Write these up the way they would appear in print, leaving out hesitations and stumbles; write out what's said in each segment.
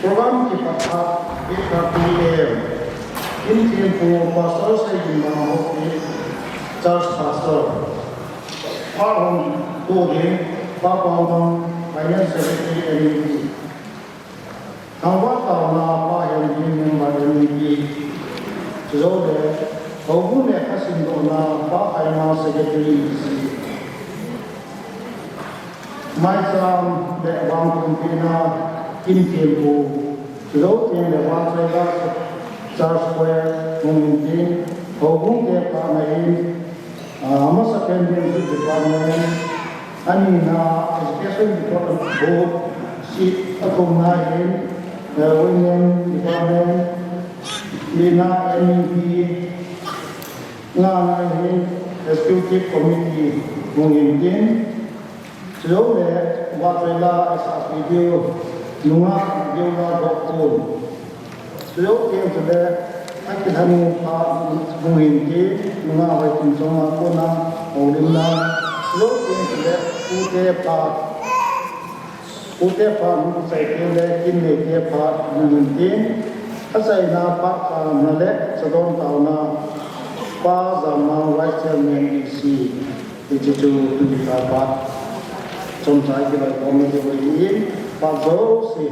Program kita 8:30 AM. in Thimphu pastor say church pastor Parhong Tudin Papang Finance Secretary MEP Tawat Tauna Payan Jin Member MEP Zode Hogune Hasindona Finance Secretary Maisam de Bang Kumpina in Thimphu Zode in the Vansega Church Square Mumintin Hogune Panain Amasa Pending Department Anina Education Department Board Seat Atumnain Women Department Lina MEP Nganain Executive Committee Mumintin Zode Watwela as video Nunga Yoga Dokun Zode Zode Akihanu Muhinti Nunga Waitin Songa Kuna Odimna Utepa Saikile Kinepa Muhinti Asayna Paka Nale Sadon Tauna Pazama Vice Chairman EC Digital Tudikapa Somsai Kibai Committee Wajin Pazo Si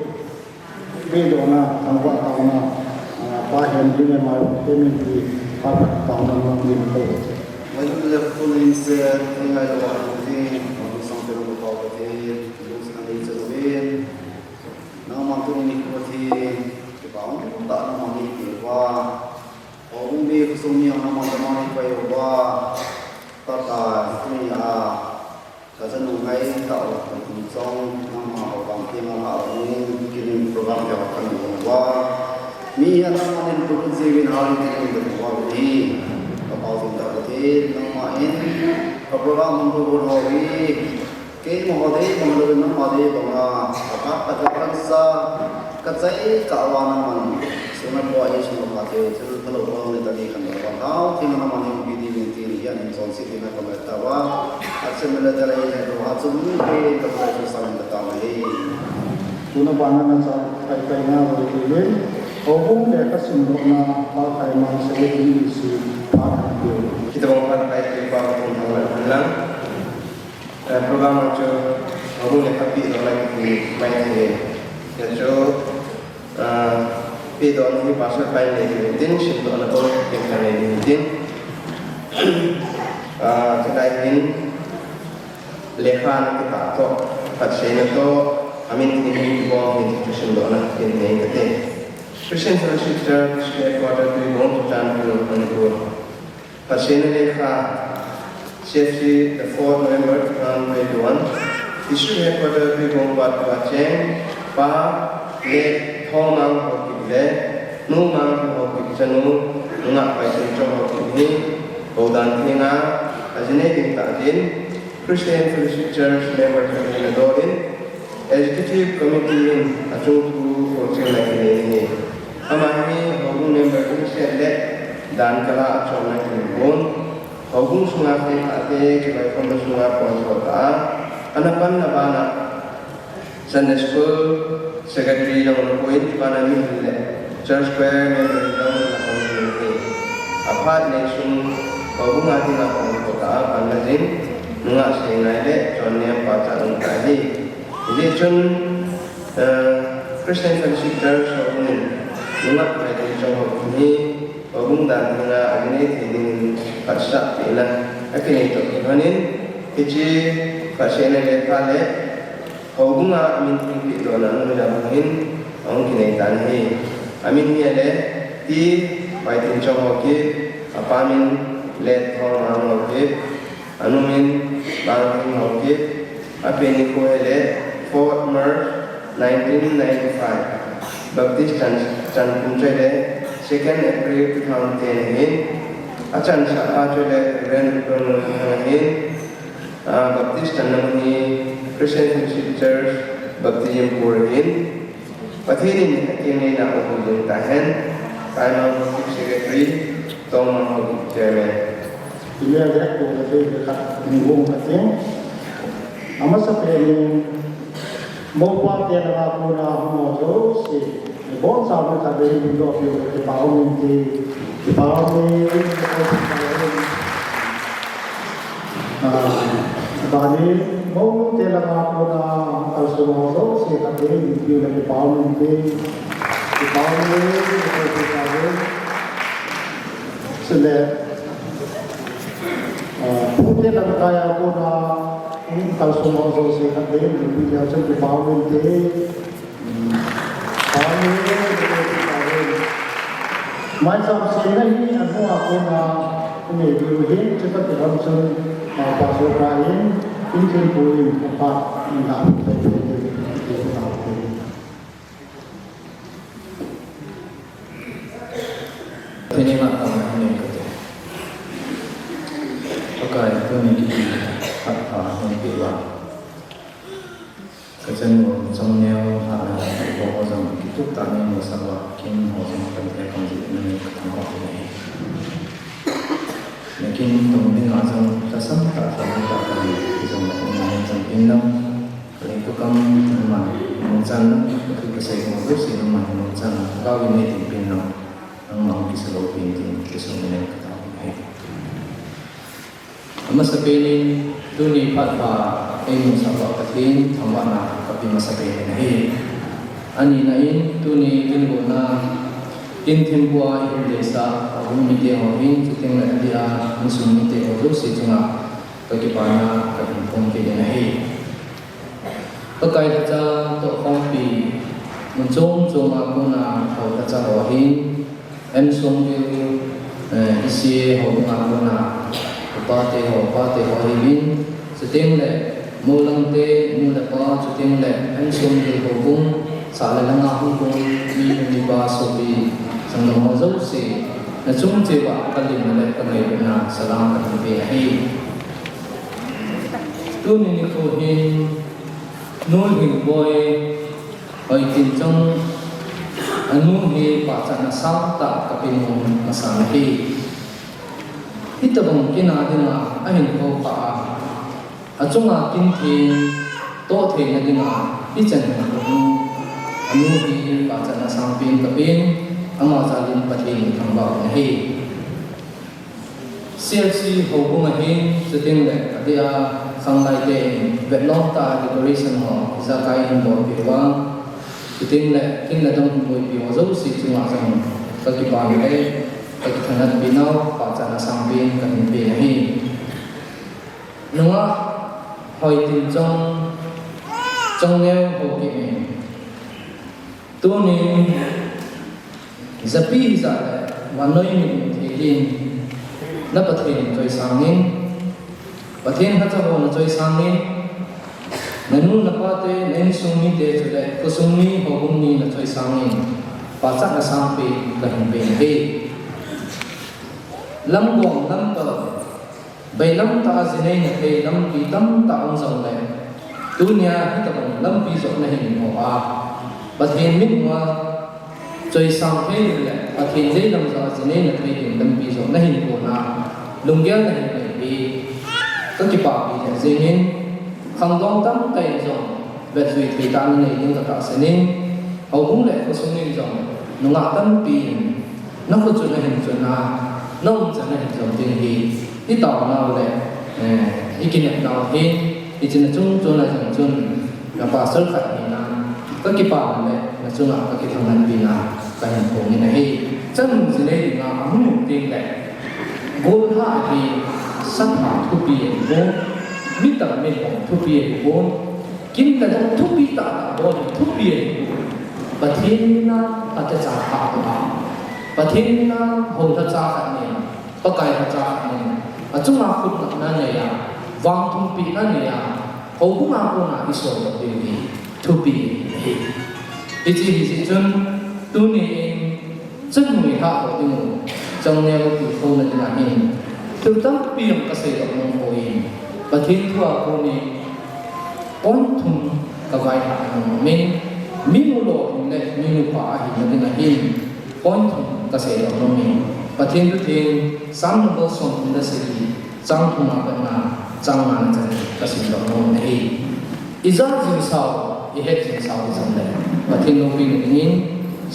Bidona Tangwa Tauna Pahen Dine Maru Committee Paka Tauna Mungin When the police think I don't want to do something about it, lose an incident. Now, Montoni Coty, the bound, that money, or only so near Montoni by Oba, Tata, doesn't know song, Nama, or Banking, giving program of Kanova. Me and someone in Putin in our the about the Namain, a program of Hori, came over the Madi, Kansa, Katsai, Kawana, Sona Boyish, Mate, Hello, Italy, and how Tinamani be and Son City, Nakamatawa, at similar to Hatsu, the precious son of the Tamay. Tunabana Kaina Village. Hogum mereka sembrono pakai mangsa ini isi pakai dia. Kita mengapa baik para penonton bilang program macam hogum mereka pi orang ini main ini. Jadi pi orang ini pasal main ini mungkin sebab orang orang yang main ini mungkin kita ingin lehan kita atau pasien itu amin ini buat institusi orang ini kita. Christian Fellowship Church headquarters to Montana, Manipur. Pasina Lekha, CFC, the 4th November 2021. District headquarters to Gombat Wacheng, Pa, Le, Thomang Hokibile, Numang Hokibisanu, Nunga Paisan Chong Hokibini, Bodan Tinga, Azine Tajin, Christian Fellowship Church members of the Dorin, Executive Committee in Achungtu for Chile. Amani Hogum member Christian let Dan Kala Chona Kimbon Hogum Sunga Ate Kibai from the Sunga Ponsota Anapan Nabana Sunday School Secretary Long Point Panami Church Square member Long Apart Nation Hogum Atina Ponsota Panazin Nunga Singai Jonia Pacha Kali Ini Chun Christian Fellowship Church Hogum Nunga Paisan Chong ini Hogum dan Nunga Agni Tidin Patsa Pilan Agni Tok Ibanin Ichi Pasena Lekale Hogum Amin Tinggi Dona Nunga Mungin Ong Kini Tanhi Amin Niale Ti Paisan Chong Hoki Apamin Let Hong Ang Hoki Anumin Bangking Hoki Apeni Kohele 4th March 1995 Baptist Chan Punjale 2nd April 2010 Achan Saajale Ren Pronohin Baptist Chanamani Christian Fellowship Church Baptism Purahin Pathirin Akini na Ubudin Tahen Kaimang Secretary Tong Hogum Chairman. Ia ada tu dekat minggu macam. Amasa planning Mopwa tiada aku dah mau terus. Bon sama tadi juga di tahun ini Ipawin bali mau telang ako na kalsumoro si atin yung ipawin din sila puti lang kaya ako na kalsumoro si atin yung ipawin din mai sam sena hi anu aku na ini diuhin cepat langsung pasok lain ingin boleh tempat enggak ini makan ini kerja pakai itu ni apa yang bilang kerjaan semua ada bawa zaman itu tanya masalah kim orang kerja kerja ini ketemu ini mungkin teman azam tasam tak sampai tak kali zaman orang zaman pindah kalau itu kan teman mungkin itu kesehatan terus itu mungkin kau ini pindah ang mga kisalaw pintin kisalaw katawa ay ama sa piling duni patpa ay sa pagkatin tama na kapi masakay na ani na in duni tingo na intimbuwa ihundesa umite o in kiting na dia musumite o dosi junga kagipana kapimpong kaya na pagkait sa to kompi muncong ako na kautat sa rohin em sung yêu isi hậu ngã na ba te ho himin seting le mulang te mula pa seting le em sung yêu ho bung sa le nga hu bung mi ba so bi sang no mo zo se na chung che ba kalim le ka le na salam ka be hi tu ni ko hin nol hin boy oi tin chung anu hi pacana salta kapinung masanahi ito bang kinadina ahin ko pa achunga kinthi to the na dina ichan na anu hi pacana sampin kapin ama salin patin thamba nahi CLC ho bunga hin setting le adia sanglai te vetlong ta decoration ho zakai hin bo biwang tin lệ kinh là trong buổi biểu dấu sĩ chung hòa rằng các kỳ bản lễ các thần hạt bị nào bảo trả là sang bên các hình về này đúng không hỏi tin trong nêu hồ kỳ mình tôi nên giáp pi giả và nơi mình thì tin nó bắt hiện chơi sang nên bắt hiện hết cho nó chơi sang nên nanu napate nen sumi te chule kusumi hobumi na choi sangi pasak na sampe lahin ben he lam gong lam ta bai lam ta zinai na te lam pi tam ta ong zong le dunia hi ta bang lam pi zok na hin ho a pathen mit wa choi sang he le pathen dei lam za zinai na te lam pi zok na hin ko na lungyal na hin pi ka ki pa pi le zengin khang dong tam tay zong bet suy thủy tan này nhưng cả sẽ nên hầu cũng lệ có sung nên zong nó ngã tâm pi nó có chuyện này chuyện na nó không chuyện này chuyện tiền hi tàu nào lệ ý kiến nào hi ý kiến chung chung là chung là bà sơn khải hi na các cái bà lệ là chung là các cái thằng anh pi na cái hình thù như này chân gì đây là không một tiền lệ vô hạ thì sát hại thu tiền vô biết tao mình không thu tiền vốn, kinh là trong thu biết tao vốn thu tiền, và thiên na taจะจ่ายขาดมาvà thiên na hồn taจ่ายขาดเนี่ยปะไก่taจ่ายขาดเนี่ยอ่ะจุ่มมาขุดนั่นเนี่ยวางทุ่งปีนั่นเนี่ยเขาก็มาคนน่ะอิสระแบบนี้thuปีอีจีจนตัวนี้เอง真ไม่หาตัวนี้จังเนี่ยคือคนนั้นนะเองตัวตั้งปีมกษตรมงคลประเทศทั่วคนนี้ป้อนทุนกบายหามินมิมุโลหินเล่มิมุป่าหินนั่นนะหินป้อนทุนเกษตรกรรมประเทศทุกทีสามโลกส่วนอินดัสทรีจังทุนมาเป็นมาจังงานจะเกษตรกรรมนี่อีจ้าจิงสาวอีเฮ็ดจิงสาวที่สำเร็จประเทศโลกนี้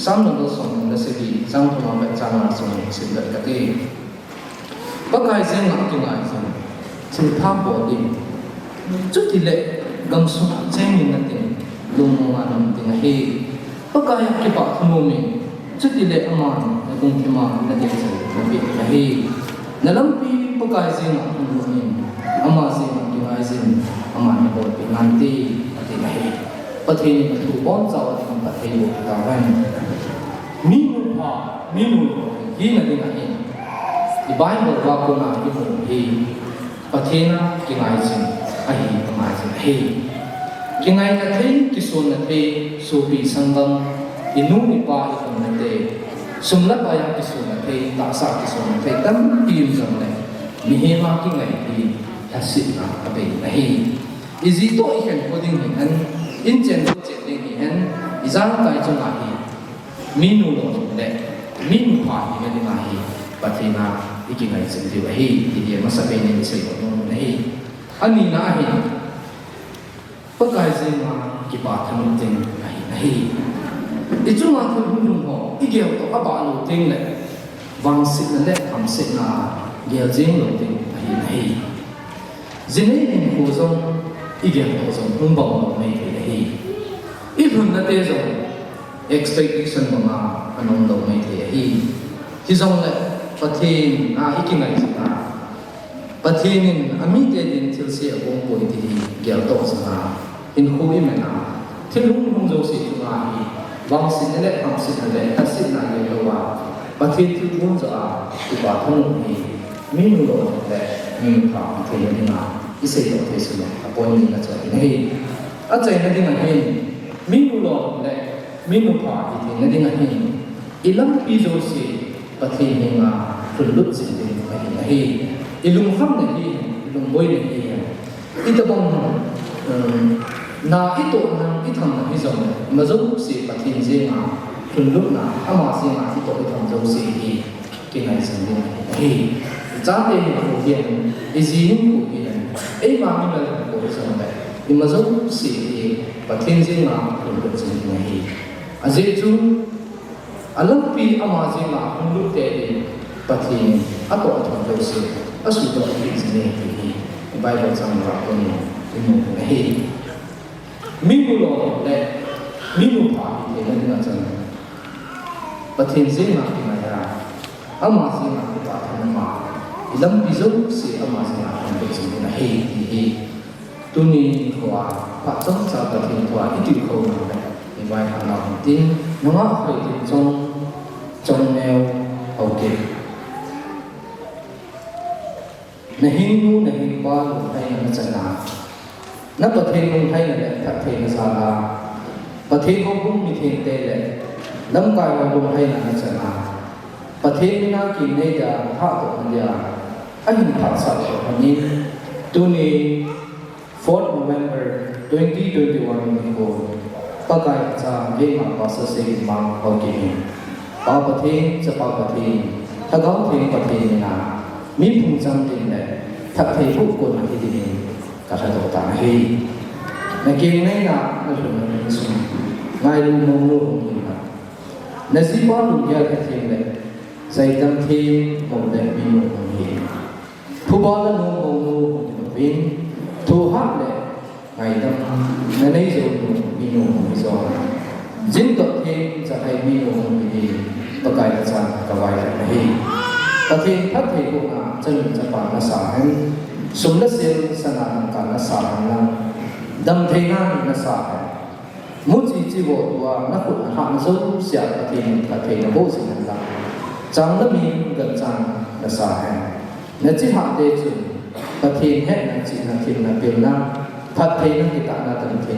sam no song na se bi sang thuma ba chang na song sin da ka ti ba kai sen na ki ngai sen sin tha bo di chu ti le gam su chen min na ti lu mo ma nam ti na he ba kai ki pa thu mi chu ti le ama na kung ki ma na ti se na bi na he na lam pi ba kai sen na thu mi ama sen na ki ngai sen ama ni bo pi nan ti ti na he pa thi ni thu bon chaw ti pa thi bo ta wan mi nu ha mi nu hi na ti na he the Bible wa ko na ki mo he pathena ki ngai sin a hi ma sin he ki ngai na the ki so na the so pi sangam inu ni pa i ko na te sum la pa ya ki so na the ta sa ki so na the tam pi jam le mi he ma ki ngai hi ya sit na ka be na he izi to i hen ko ding han in chen to chen ding hi han i zang kai chung a hi mi nu lo le mi nu pa hi na hi pathena ikingai sin di wa hi di ma sa be ni se ko no nei ani na hi pa kai se ma ki pa tham ting ai nei i chu ma thu hu ho i ge to a ba lo ting le wang sit na le tham sit na ge jing lo ting ai nei zin nei ni ko zong i ge to zong hum ba lo nei nei i hun na te zong expectation ma anong lo nei hi zong le pathin ikingai sa pathinin ami te din thil se abong poi ti gel to sa in khu i mena thilung hung jo si nga hi wang sin le am sin le asin na ye lo wa pathin thil bun za ti ba thong ni mi nu lo le mi pa the ni na i se to the su apon ni na cha ni a chai na ding a hin mi nu lo le mi nu pa ti na ding a hin ilam pi jo si pathé nga phullut sin de mai hi ilung ham ne hi ilung boy ne hi itabong na ito na itham na hi zong ma zo si pathé je nga phullut na ama si nga ito itham zo si hi ki nai sin de hi cha te ni ko hian izi ni ko hian ei ma mi na ko so na i ma zo si hi pathé je nga phullut sin de hi aje chu alam pi ama je ma hulu te pathi ato ato do se asu do ni ne hi Bible sang ra ko ni mu he mi mu lo le mi mu pa ni ne na chan pathi je ma ki ma ya ama je ma ki pa tha ma alam pi zo se ama je ma ko se na he hi tu ni khwa pa chong cha pathi khwa i ti ko na ni bai ha na tin no ma khoi ti trong neo ok na hindu na himba lo thay na chana na pathe lo thay na le thak the na sala pathe ko bum mi the te le lam kai wa lo thay na chana pathe na ki ne ya ha to ya ahin thak sa so ni tu ni 4th November 2021 ni ko pakai cha ye ma pa sa se ma ko ki pa pathe cha pa pathe tha gao the pathe na mi phung chang tin le thak the bu ko na hi din ka tha to ta hi na ke nei na na lu na su ngai lu mo lu ni na na si pa lu ya ka the le sai tam the mo le mi mo ni thu ba la no mo lu bin thu ha le ngai tam na nei so mi mo mi so jin to the cha hai mi mo ni pakai cha ka vai na hi pathe thak the ko na chân cha pa na sa han sum la sil sana ka na sa han la dam the na na sa han mu chi chi bo tua na khu ha na so sia pathe na bo sin la chang la mi ga chang na sa han na chi ha de chu pathe he na chi na thin na pe na pathe na ki ta na tam the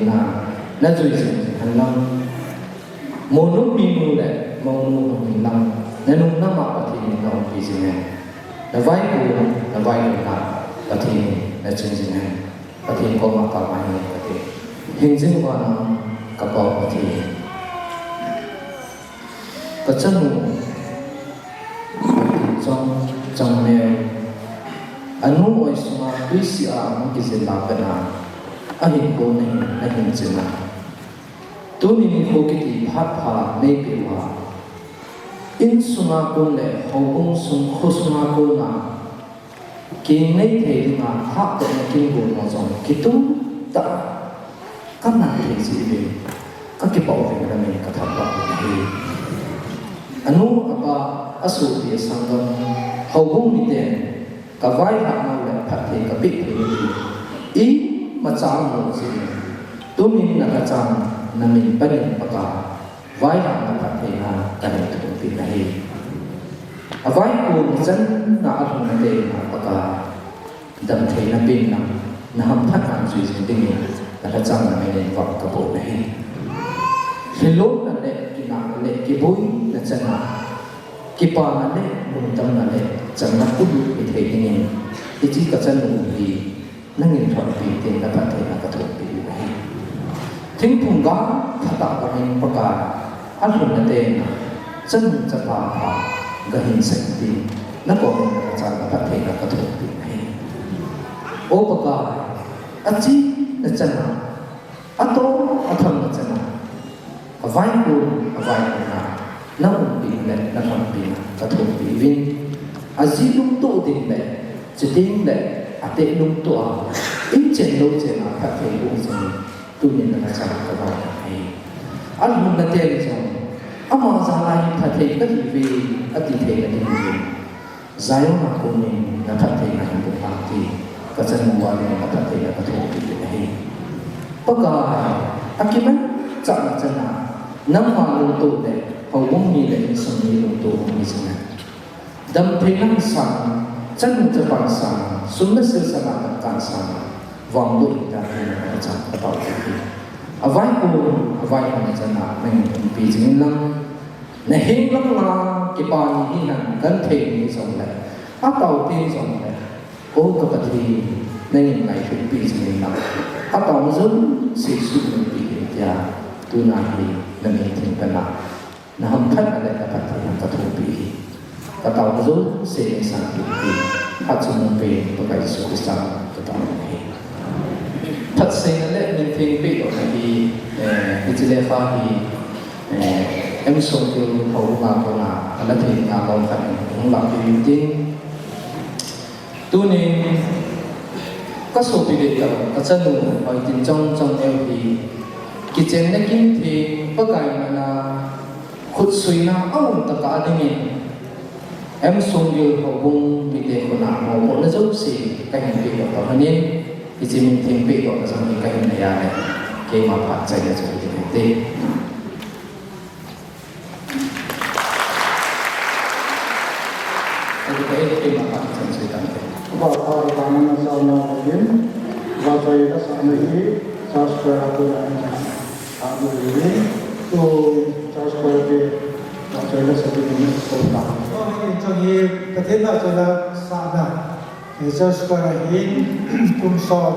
na ju sin han la mo nu mi nu le mo nu mi lang na nung na ma pathe na on pi sin na vai ko na vai na pathe na chen sin pathe ko ma ka ma ni pathe hin jin wa na ka pa pathe ka chan nu trong ne anu oi suma pca ma ki se la pa na a hin ko ne na hin jin na tu ni ko kiti phat pha nei pe wa in sunga kun le hong sung khu sunga kun na king nei the nga ha to na king bu no zong kitu ta kan na the si be ka ki pa o ra me ka tha pa he anu apa asu ti sangam hong mi te ka vai ha na le phat the ka pi the i ma cha mo si tu min na ka cha na min pa ni pa ka vai ha na phat the ha ka ni tu ti na he a vai ko chan na a thun te na pa ka dam the na bin na ham phat han sui sin ding na ka cha na me ni wa ka bo na he hello na le ki na le ki boy na cha na ki pa na le mun tam na le chan na ku du ki the ni ti chi ka chan nu hi na ngin thon pi te na phat the na ka thon pi na he thing thung ga thata ka min pa ka a thun na te na chan cha pa ha ga hin sai ti na ko na cha na phat the na ka thon pi na he o pa ka a chi na chan na a to a thon na chan na a vai ku na na un pi le na thon pi na ka thon pi vin a ji lung to ding le chi ding le a te lung to a in chen lo chen a phat the ku chen tu ni na cha ka ba he al mun na te le chong ama za lai phat the ka hi vi a ti the ka ding ni zayo na ko ni na phat the na hin pa ti ka chan wa ni na phat the na ka thon pi le he pa ka a ki man cha na cha na nam ma lung to le hau bom ni le sum ni lung to ni sin na dam the nam sang chan cha pa sang sum na sil sa na ka sang vang lu ta ni na cha ka pa ti avai ko na cha na men pi jing lam na heng lam ma ki pa ni na kan the ni song le a tau ti song le ko ka pa ti na ni mai shu pi jing lam a tau zum si su ni pi ya tu na ni na ni tin pa na ham phat ale ka pa ti ka thu pi ka tau zum si ni sang pi ha chu na pe pa ka su ki sa ka tau ni thật sự là mình thấy bị ở cái chỉ là pha thì em sống từ hậu vào là thì là còn phải cũng làm cái tin tu nên có số bị điện đầu có chân đủ ở tin trong em thì cái chuyện này kim thì bất kể là khut suy na ông tất cả những em sống từ hậu vùng bị điện của nào một nó giúp gì cái hành vi của họ nên thì chỉ mình tìm biết được rằng những cái này là cái mà phát triển cho cái kinh tế. Cái mà phát triển cho kinh tế. Và sau đó mình sau đó đến và rồi đó sau này sau đó tôi lại làm người tôi sau đó thì và rồi đó sau đó mình sẽ làm. Trong khiประเทศเราจะรับสารนะจะสกัดหินกุมสอบ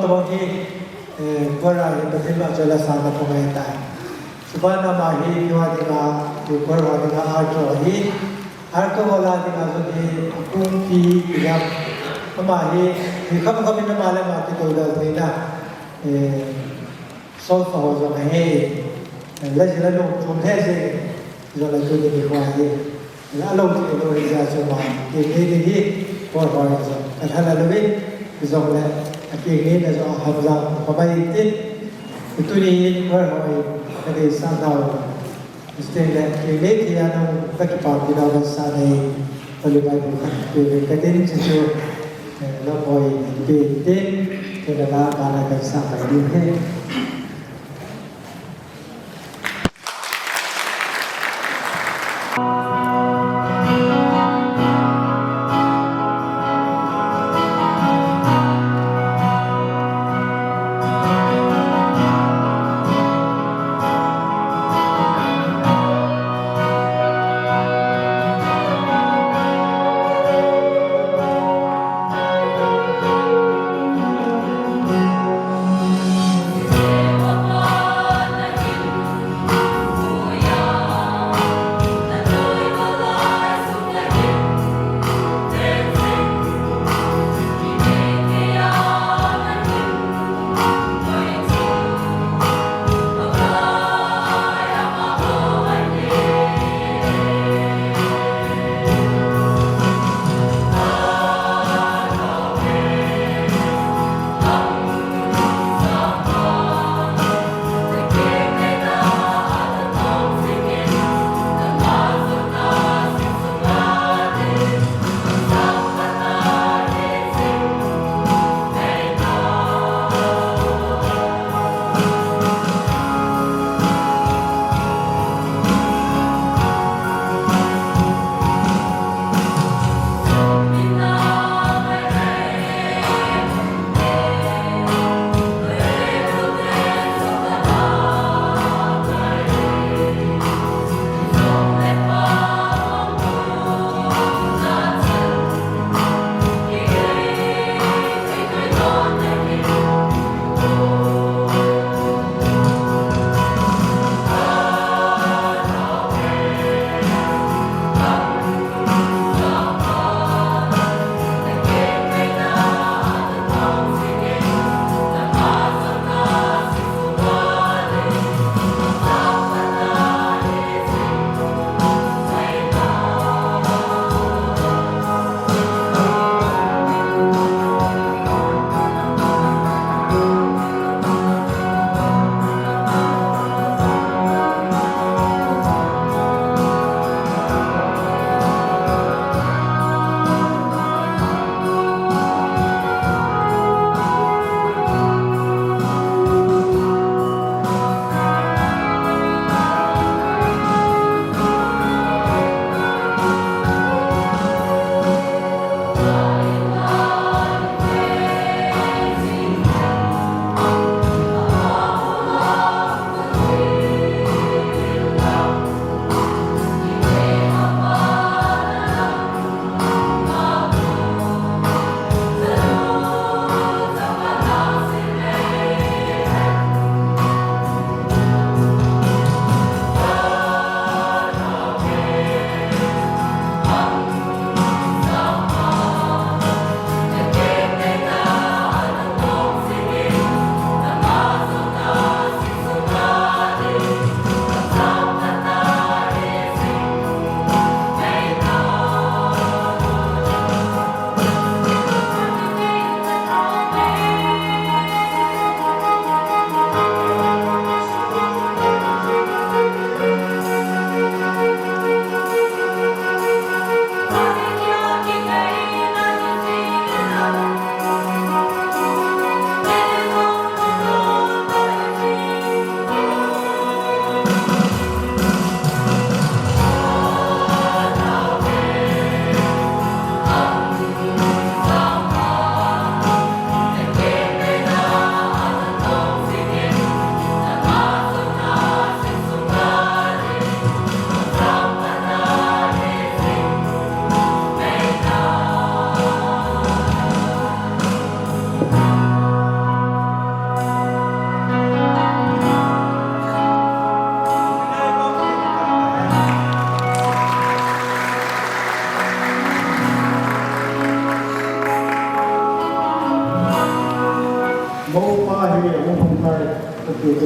ตัวที่ก็เราประเทศเราจะรับสารนะพวกนี้ได้สุภาพนามาหินที่ว่าที่เราดูก็เราที่เราอาร์ตหินอาร์ตก็เราที่เราจะที่กุมพีอย่างนามาหินที่เขาเป็นนามาเลยมาที่ตัวเราที่น่ะโซฟาจะไม่ให้แล้วจะลงทุนแท้สิจะลงทุนในควายแล้วลงทุนในโรงเรียนจะมาเก่งนี้ที่พอพอจะแต่ถ้าเราไม่จะลงแล้วเก่งนี้จะเอาหับเราพอไปติดตัวนี้พอเราไปในสามดาวสเตนแล้วเก่งนี้ที่เราตักปากที่เราสร้างในบริบทของการกระดิ่งจะช่วยเราพอไปติดที่เราการการสร้างไปดีให้ Hãy subscribe cho kênh Ghiền Mì Gõ để không bỏ lỡ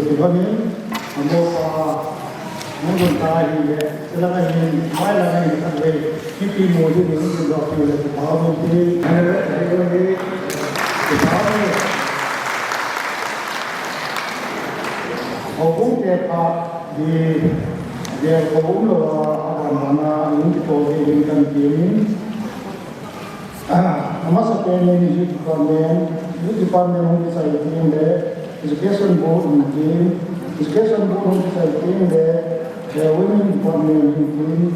kita ni, mungkin kali ni, selain ini, mana lagi kita boleh kita mudi ni juga boleh tahu mudi, ada ni, tahu. Orang kita dia kau lo ada mana ini kau ini kan ini. Nama seperti ini department home saya tim deh, education board mungkin saya tim deh, women department mungkin,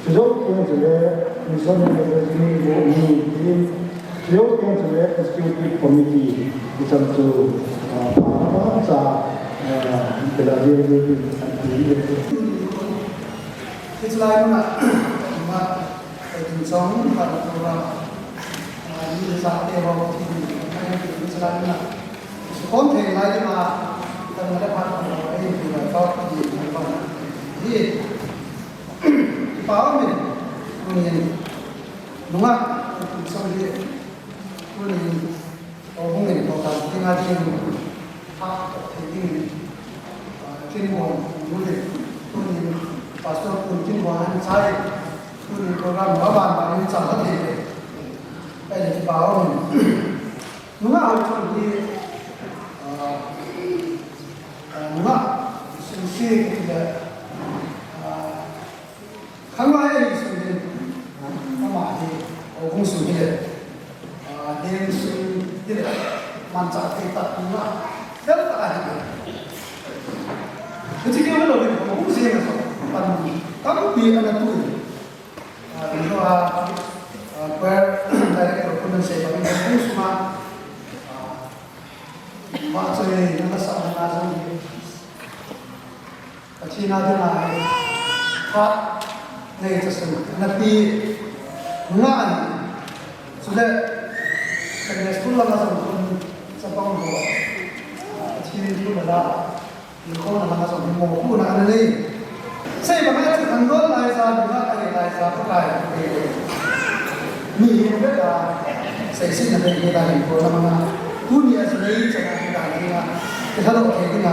sejauh yang saya misalnya university board mungkin, sejauh yang saya executive committee macam tu apa saya belajar ini. Selain mak song pada orang ini saat dia bawa ini selain konten lain mah kita mendapat ini juga kau di mana jadi paham ini nunggak sambil ini orang ini kalau tinggal di ini Kirimon boleh ini pastor pun Kirimon saya ini program apa ini sangat ini di bawah nunggak harus di nunggak sisi kita kamai sisi kamai orang sisi dia sisi dia macam kita nunggak siapa ada jadi kita lebih orang sisi macam kamu biar anak tu itu director pun saya bagi kamu semua macam ni nama sama macam ni kecil ada lah hak ni tersebut nanti ngan sudah kerja sekolah macam pun sepang dua kecil itu adalah kau nama macam mau pun ada ni saya bagaimana tanggal lain sahaja lain sahaja ni juga saya sih nanti kita ini kalau mana dunia sendiri jangan kita ini kita lo kayak gini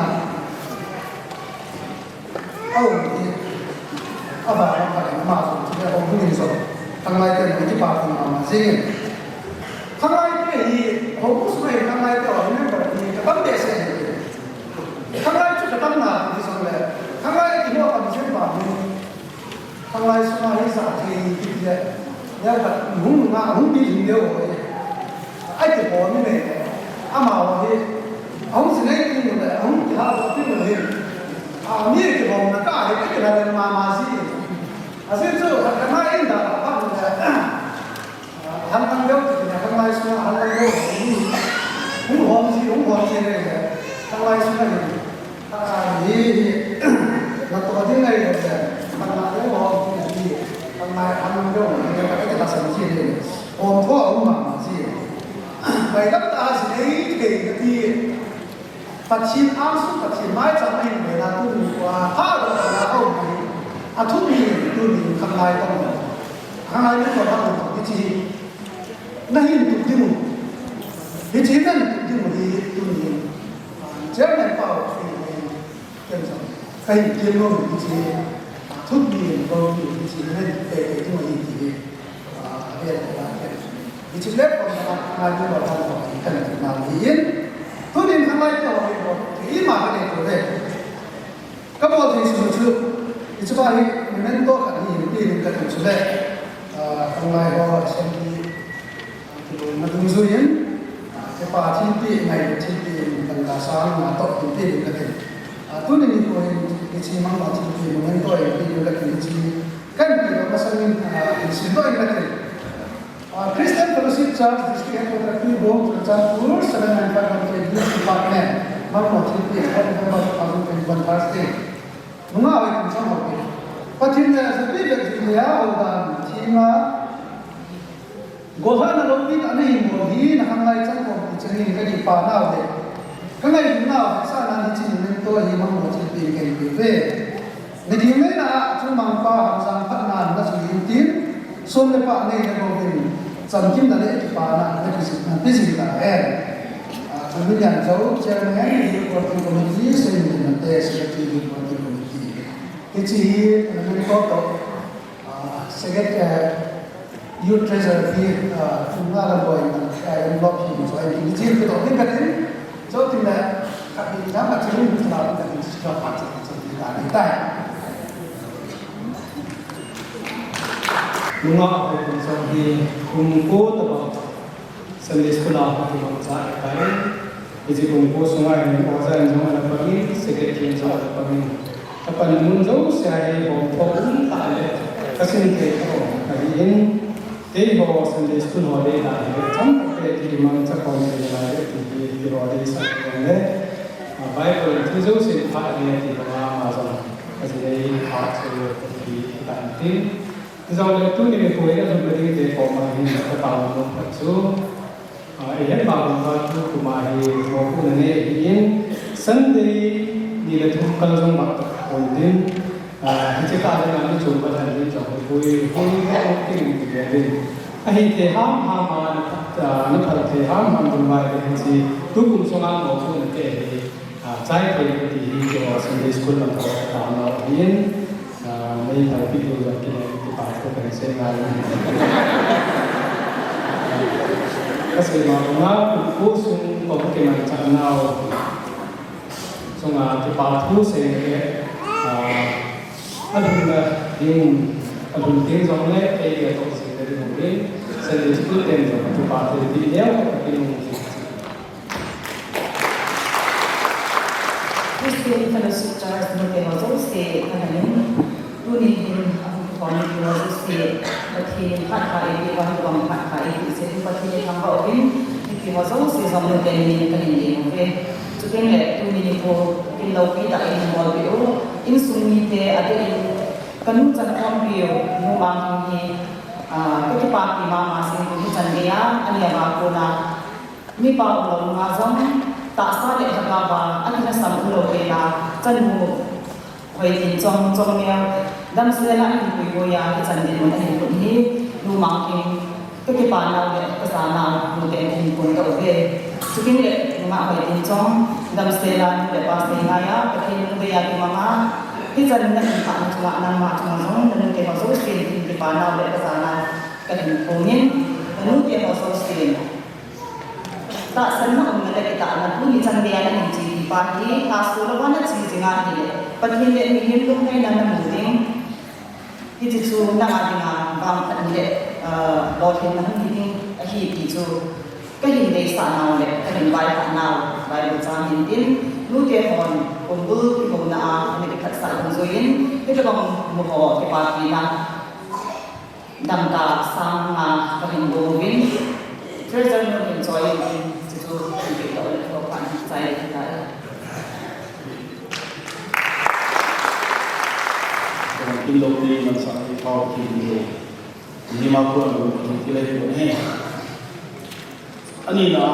apa yang masuk kita orang ini so tanggal itu nanti pakai nama sih tanggal ini orang semua tanggal itu orang ini berarti kita biasa tanggal itu kita nak di sana tanggal itu apa macam tanggal semua ini sahaja kita ya kan hung bi dia wo ai te bo ni ne ama wa he hung sinai ni ne hung ta ba ti ne mi ke bo na ka he ke na ma si asin so ka ma in da ba ne han han yo ti ne han mai su han yo hung hom si ne han mai su ne ni na to din ne ne han ma le ho ni anh đâu người ta cái ta sản xuất gì ôm thoa ôm mà gì vậy đó ta sẽ thấy cái gì phát triển áp suất phát triển mai trong này người ta tu qua ha đó là ông à thu đi tu đi tham lai không tham lai nó còn đang cái gì này tu đi một cái gì nên tu đi một đi tu đi chế này bảo cái cái kiếm luôn cái gì thu đi vào cái gì nên để cái mà gì thì bây giờ là cái chuyện đấy còn là như là thằng thằng nào điên thu đi thằng này cho cái mà cái này của đấy các bộ thì sử dụng cái chỗ này mình nên tốt là gì đi cái chuyện đấy thằng này họ xem thì mà đúng rồi nhé cái bà chi tiền này chi tiền thằng là sáng mà tốt thì tiền cái này tu ni ko ini mang ma ti mo ngen to e ni la ki ti kan ki ba sa min si do en la ki Christian Fellowship Church district ko tra ki bo cha pur sa na pa ka ke di si pa ne ma ma ti ti ha ni ba pa ko ke ban Thursday nunga ai kun sa ho ke patin na sa ti de ti ya ho da ti ma go ha na lo ti ta ni mo hi na hang lai chang ko ti chang ni ka di pa na de cái này chúng nào sao là chỉ nên tôi thì mong muốn chỉ tìm cái về để điều này là chúng mang qua hàng sang phát nạn là sự yên tín xuân lệ bạn này là một cái sản kim là lệ bà là cái gì là em Kami yang jauh chairman reporting committee, sehingga nanti secretary reporting committee. Itu kami foto secretary youth treasurer di Tunggal Boy yang blog ini. So ini jadi kita ini kan jauh tidak kami dapat cerita tentang kita sudah pasti cerita kita. Lunga ako kung sa kungko tapos sa sekolah ako kung sa kaya isi kungko sungai ni oza yang sama pagi secretary yang sama pagi apa namun jauh saya pokok tak kasi ni ko kaya ini bawa Sunday school holiday lah jam ke di mana cakap ni lah di holiday sana Bible itu jauh sih tak ada di mana macam kasi ni part di kantin. Dòng lệ tu ni cuối là dùng để để có mà hình cái bảo nó thật số hết bảo nó tu của mà hình có cũng là này hình sân đi đi là tu kalau dùng mặc ổn định chỉ cả là làm chụp và thành đi chụp cuối cuối cái ok thì cái đi hình thế ham mà nó thật thế ham dùng bài thì chỉ tu cũng xong ăn một chút là cái trái cái thì cho Sunday school là có nó hình mấy thằng video là cái Pakai pensel lalu. Kasi mga pusong pagkiman sa anaw. So nga tipatu sa yung adulting sa mga ay ito sa rin sa diskutin sa tipatu di dia yung Este fellowship charge no te vas a usted kanamin tunin Kami juga mesti berarti pakai di bawah pakai di sini berarti tambah ini di bawah mesti sama dengan ini kan ini okey. Jadi tu ni ko kalau kita ini mau bio in sumi te ada in kanu jangan bio memang ini ketika mama masih itu jangan ani apa na ni pa ulang ngazam tak sadar apa ani sama ulo kena jangan Hoi tin trong mèo đâm xe lại thì quỳ ya cái trận điện một thành phốนี้ดูมังคิงก็ที่ป่าเราเนี่ยภาษาเราดูแต่ที่คนเก่าเองสุดที่เนี่ยมาหอยtin trong đâm xe lạiแต่ภาษาไงอ่ะประเทศนึงไปยาที่มามาที่จะนั่งผ่านจังหวะนั้นมาจังหวะนั้นนั่นเป็นภาษาสเปนที่ป่าเราเนี่ยภาษาเราก็ถึงคนนี้นั่นเป็นภาษาสเปนtak senang mengenai kita anak pun di sana dia ada di pagi kasur mana sih jangan ini pergi lihat ini tu ni nanti mungkin itu tu nak ada dengan bang tadi bawa nanti ini itu cái hình này sản nào này cái hình bài sản nào bài của cha nhìn tin lúc kia còn cùng bữa cái cùng là mình cái sản cùng rồi cái cái bằng một họ cái bài gì nào đầm đà sang mà cái hình đồ viên thế cho nên mình chơi itu kita oleh Tuhan saya kita. Kilo ni masalah kau kilo 50 pun kilo itu ni. Ani na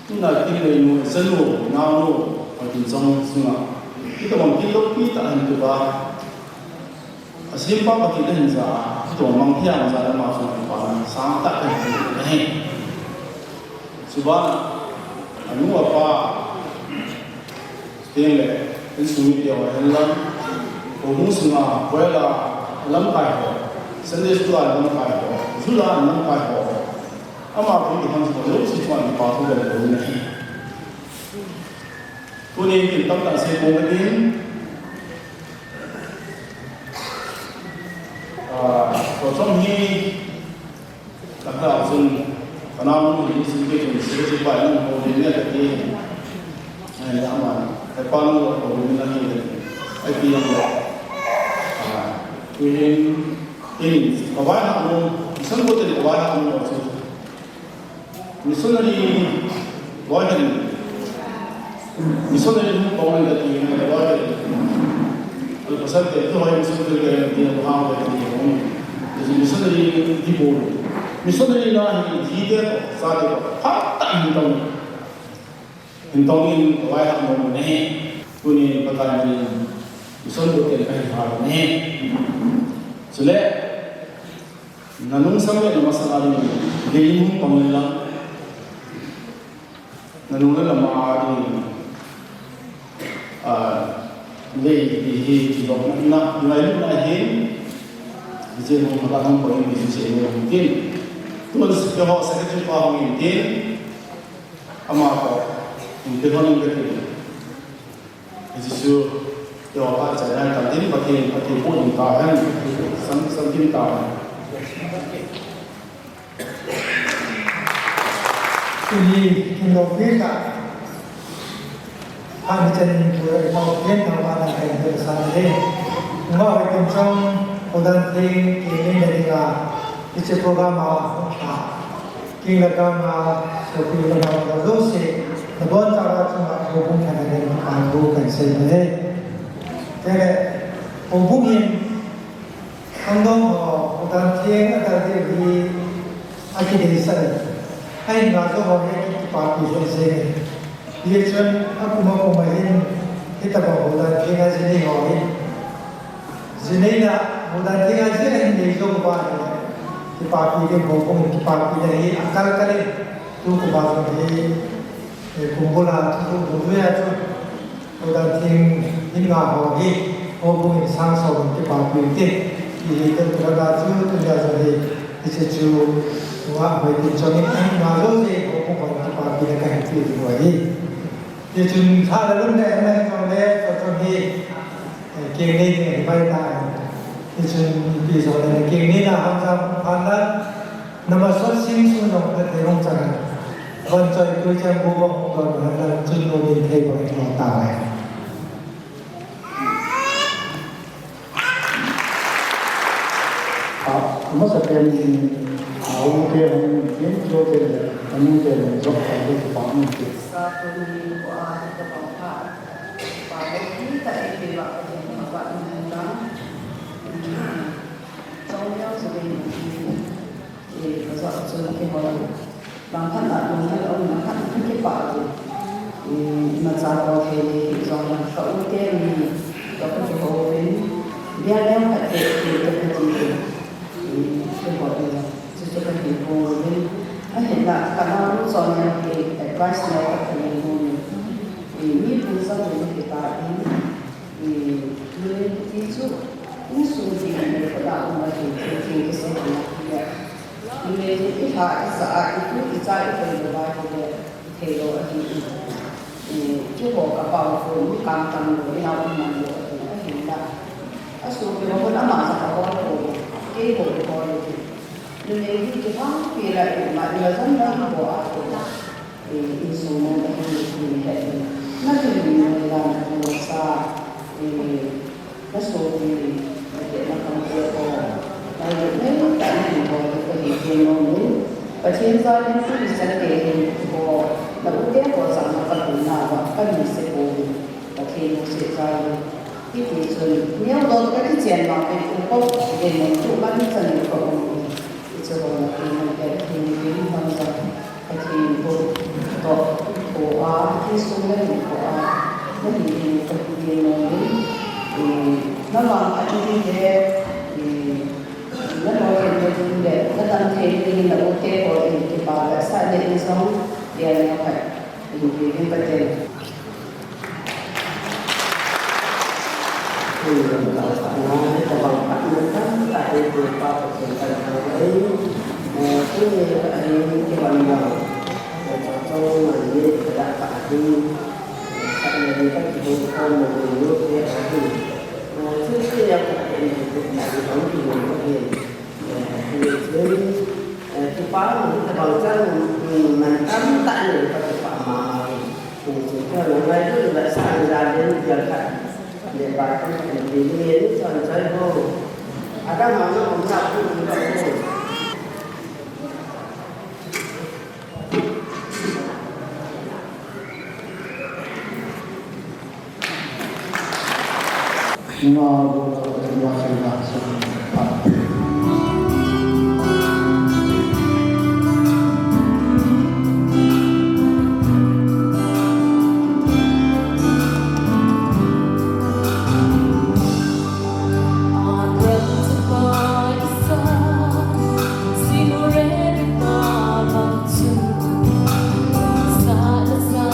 kilo ini selu nalu atau jam semua. Kita bang kilo kita ini tu bah. Asyik apa kita ni sah. Itu orang yang saya masuk di mana sangat ni. Subhan anu apa stele insumi dia wahelan omu sunga wela lam kai ho sende sula lam kai ho sula lam kai ho ama pun dihan so si chuan pa thu le lo ni tu ni kin tam ta se mo din to som hi ta da sun Kenapa ini sebagai jenis bayan kemudian tadi zaman depan kemudian lagi IT yang ini kawan kamu misalnya buat dari kawan kamu misalnya di kawan misalnya di kawan tadi kawan kalau pasal itu hanya misalnya di kawan tadi jadi misalnya di bawah Misalnya ni jika sahaja fakta hintong ini wajah mau ni kuni pakai ni misalnya kita kaya hal ni Sule nanung sampai nama masalah ni gayung pemilang nanuna lama di lei di lok na ngai na hin je mo ma kan ko ni je mo tin tuan se ho sa ke pa ho ni tin ama ko in te hono ke tin Yesu yo pa cha dan ka tin pa tin po ni ta han sam tin ta Ini Indonesia hanya jadi buat mau yang mana yang bersama ini, mau kencang udah ting ini dari itu program kita kan seperti yang kita dosi, namun cara cuma hubungan dengan anggu kan sebenarnya, jadi hubungan anggung udah ting ada di akhir hay là có một cái part của cái gì vậy cho aku mau main kita mau buat kita sini ngoi sini lah buat kita sini ni jo buat cái part cái mau cái part cái akal kali tu buat cái kumpulan tu buat tu buat ini nggak ngoi hubungi sang song cái part cái itu terlalu tu jadi itu wah baik itu ni malu sih aku pun tak pilih kan itu juga ni. Jadi cuma lalu ni orang yang contoh ni kini ni baik lah. Jadi cuma ni kini lah macam anda nama sosial sunok terung jangan. Wajar itu jangan buat orang anda cuma ni hei orang yang tahu. Masa Aku yang jodoh kamu jadi jodoh aku kamu tu. Satu ni buat kita bawa pada kita ini bawa kita bawa undang. Soalnya sebelum ini pasal pasal kita bangkan ada orang bangkan kita bawa macam apa ni soalnya kalau kita ni kalau kita bawa ini dia yang kita seperti itu, akhirnya karena soalnya di advice level ini bisa kita ini itu usul yang pada umat itu kesempatan ini saat itu berubah hero ini cuba kapal pun kantang orang mana akhirnya asal kita pun amat sangat orang itu Jadi kita pilih mana sahaja buat instrumen yang ini. Nanti kita akan berusaha masuk di dalam kelompok. Lalu kita akan buat perhitungan. Perhitungan itu bisa kita lalu kita bersama perguna kan bisa boleh perhitungan secara itu ni kalau kita jangan untuk yang cuma jangan untuk Sekolah ini jadi bangsa kecil untuk doa Kristus doa menjadi kemudian nama ini dia nama yang dia tentang ini nak oke kalau ini kita sahaja insang dia yang ini penting. Kita bangkat mereka tak ada beberapa persenjataan lain. Ini kita lihat contoh ini tidak pasti. Karena mereka juga menurut dia pasti. Jadi yang kita ini dari tahun ini. Jadi kita bangsa menentang tak ada pada Mama. Jadi orang itu tidak sadar dan jaga. Dia bahkan ini contoh itu ada mana orang pun tidak Simulate the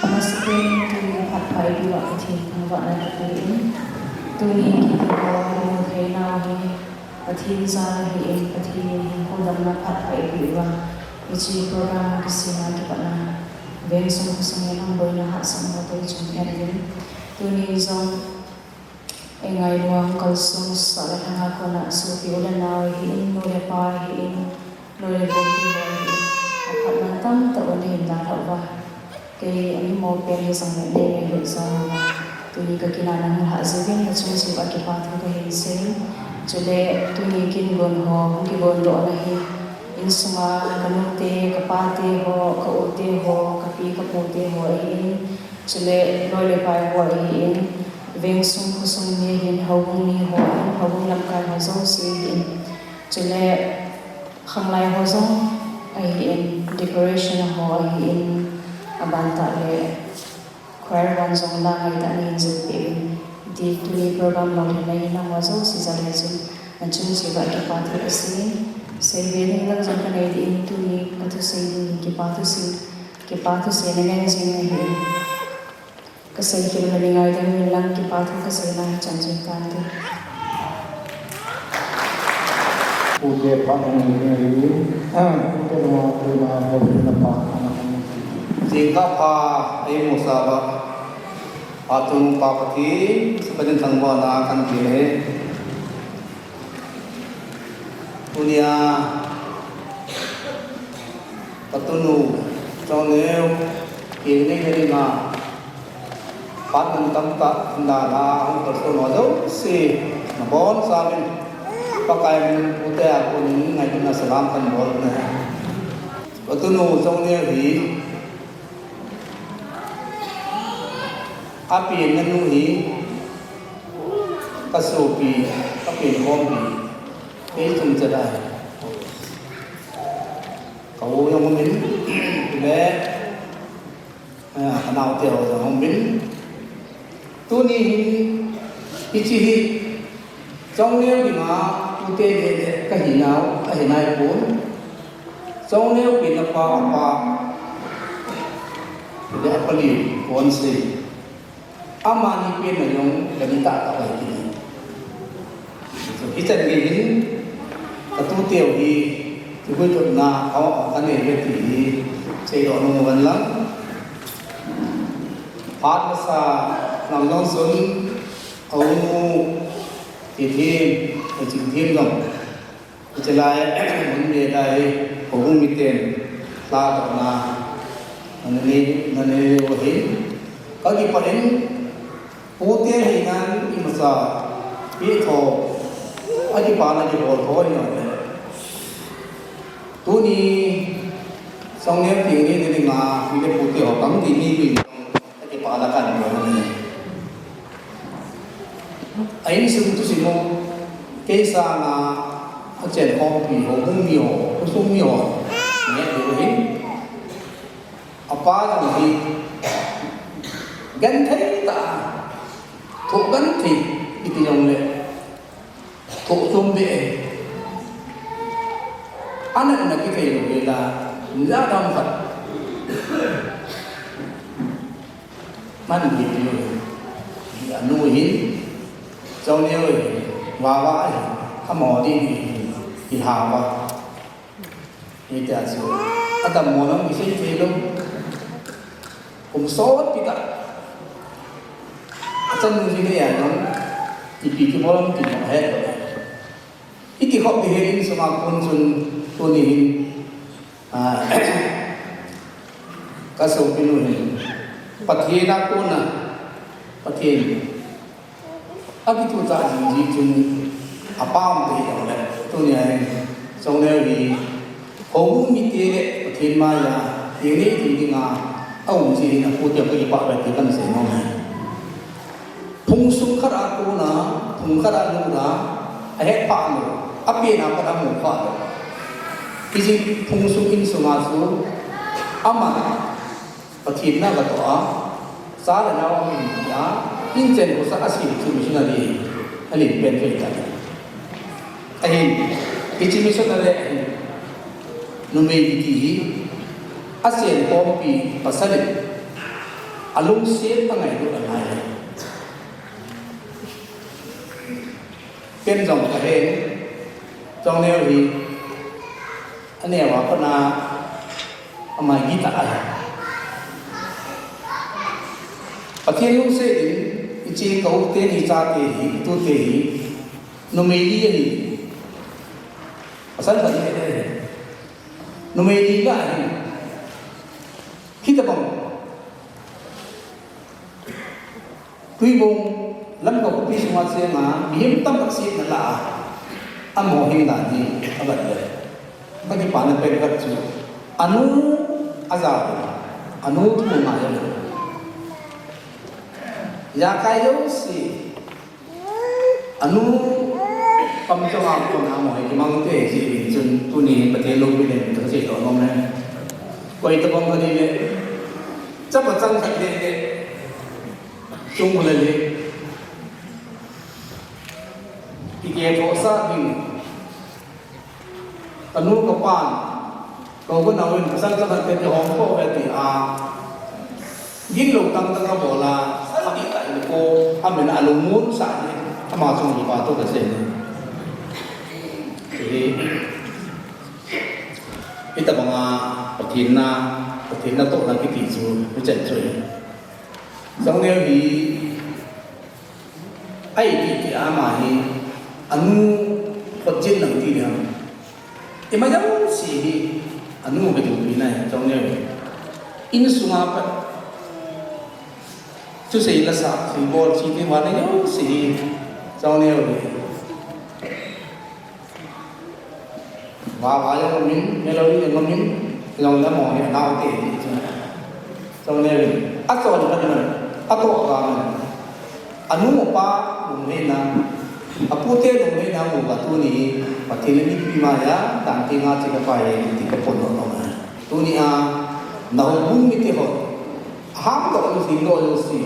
Amaspring tu pat pai dua kecil kawat nak tuin. Tu ni kita bawa mungkin nak ni kecil sah ni kecil kodam nak pat pai dua. Ichi program kesina kita nak bensum kesini nak boleh nak sama tu cuma ni. Tu ni zong engai luang kalsum salah nak aku nak supi ulan nawi hin nore pai hin nore bukti hin. Apat mantam tak boleh hendak apa. Kaya ini mau pilih sangat ni yang sama tu ni kekinaan hak zubin macam sebab kita tu kehisin jadi tu ni kin gon ho mungkin gon do lahi in semua kanute kapate ho kaute ho kapi kapote ho in jadi nole pai ho in veng sung kusung ni hin hawung ni ho hawung lamkai ho zong si in jadi khanglai ho zong ai in decoration ho ai in abanta le choir wan zong la ngai ta ni zin pin di tu ni program long nei na wa zo si za le zin an chung si ba ki pa thi asi se ve ni lang zong ka nei di tu ni ka tu se ni ki pa tu si ne ngai zin ni ka se ki na ni ngai da ni lang ki pa tu ka se na chan chan kan tu Ude pak ini, kita mau terima beberapa Jika musaba atung papati sepanjang tangwa na akan pilih dunia patunu coneu ini dari na patun tamta ndala ang persono do si nabon samin pakai putih aku ini ngai na salam kan bol na patunu coneu hi api nanuhi kasupi api hombi ini cuma cerah kau yang mungkin le kenal dia orang mungkin tu ni ichi trong nêu thì mà tu tê để cái gì nào pun trong nêu thì nó apa để apa li pun si amani pin na yung ganita ka ba ini so kita ngin katutiu hi tugoy na ako ani beti say do no man lang pat sa nang nong sun au tim tim dong jelai mun de dai hong miten la to na nani wahin kagi paling putih hingan imasa itu aja panah di bawah ni tu ni songnya tinggi ni ngah ini putih orang tinggi ni aja panah kan bawah ni ini sebut semua kisah na aja kopi hong mio kusum mio ni tu apa lagi gantai tak thuộc ganti itu yang le thuộc zombi anak nak kita yang bela tidak dapat mana dia dia nuhin jauh ni wawa kamu di hawa ini dia tu ada mana mesti film sốt kita chân như thế này nó thì cái món thì nó hết rồi cái học thì hết nhưng mà con này cái số cái nuôi phát hiện ra con à phát hiện cái tu ta gì chung apa thì nó đấy tôi này trong này thì không biết cái phát hiện mà là cái này thì ngà ông gì là phụ thuộc cái bảo vệ cái căn sẽ ngon này phung sung khát aku na phung khát anu na hết pak mu api na pada mu pak isi phung sung in sumasu ama patin na gato sa la na wa min ya in chen ko sa asi chu mi na di ali pen pe ta ai ichi mi so na le no me di ASEAN Pompi Pasalit alung siết tăng ngày được lại bên dòng cả hệ trong nêu thì anh em bảo con là mà ghi tại ở thiên lúc sẽ đến chỉ cầu tiền thì ra tiền tu tiền nó mới đi gì sẵn sàng như thế nó mới đi lại khi ta bằng quy mô lắm cầu quy sinh hoạt xe mà biếm tâm bác sĩ là âm hồ hình là gì ở gần đây các cái bản này vật chủ anu azab anu tu mà rồi ya kayo si anu cầm cho họ còn áo mỏi cái mang cái gì bị chân tu ni bật lên lông bên này cái gì đó không này quay tập bóng cái này chắc là chân thật đấy chung một lần đi cái phố sa thì anu kapan kau pun nawin pesan sangat ke Hong Kong berarti gin lo tang tang bola sabi tak ko amen alumun sa ni ama chung di pa to ka sen jadi kita mga patin na to na kiti chu chen chui sang ne hi ai ti ama hi anu pajin nang ti dia imajang si anu betul binai trong ne in sunga pa chú sĩ là sao thì bol chỉ cái món này nhớ sĩ trong nêu này và trong miếng melody trong miếng trong lá mỏ này đau kể trong nêu này ắt rồi là cái này ắt rồi là anu một ba một bên nào apute một bên nào một cái tu ni và thì lên đi mà ya đang tiếng Anh chỉ có phải thì cái phần đó mà tu ni nào bung như thế thôi ham to si lo si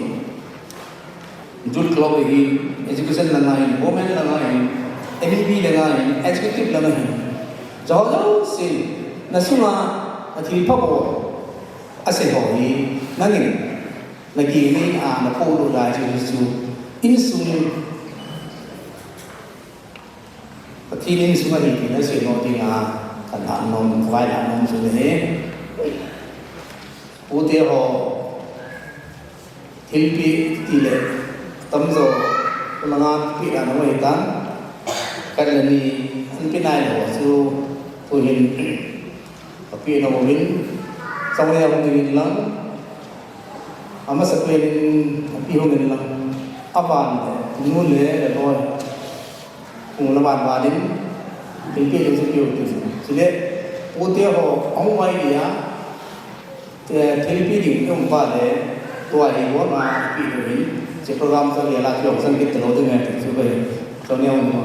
jul club hi education la ngai women la ngai MEP la ngai executive la ngai jo si na suma athi phapo ase ho hi nangin lagi ni na po lo la chu in sum athi in suma hi na se no ti nga kan ha nom vai la nom su ne ute ho hilpi tile tamzo langa pi ana mo itan kalani anpinai lo su tuhin api no win sawaya mo din lang ama sa pelin api ho din lang apan mule le boy kung laban ba din hilpi yung sipiyo sile ute ho ang wai dia hilpi din yung ba le tua hi wo ma pi do hi che program so ya la kyong sang kit lo de ngai chu be so ne on mo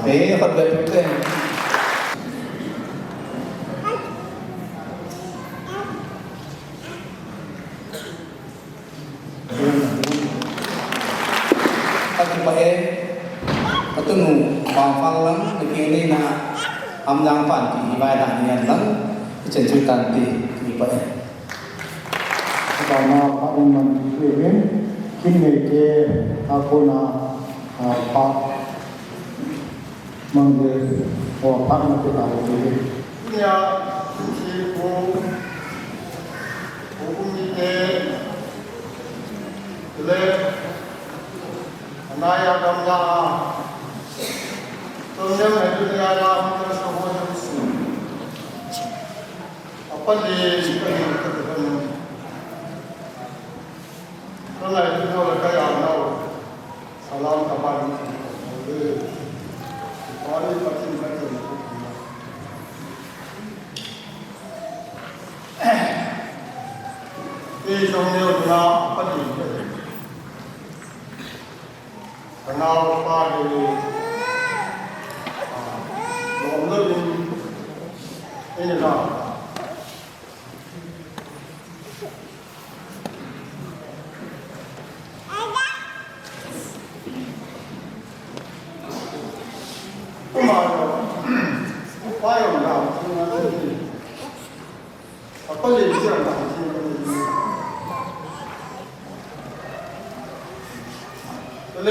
be pat be pe atau nu bang fang lang begini na amjang pan di ibadah nian lang cencutan di ibadah. Karena Pak Iman Kevin kini ke aku na Pak manggil Pak nanti tahu ini. Ya, si hukum ini le naya gamla तुमने दुनिया का हम समझ अपन ये तो ना इतना लगा यार ना सलाम कबार और ये पतिन करते ये तुमने दुनिया अपन ये kenal apa ini ini lah 花样大，听完这里，不理这样大，听完这里，这里。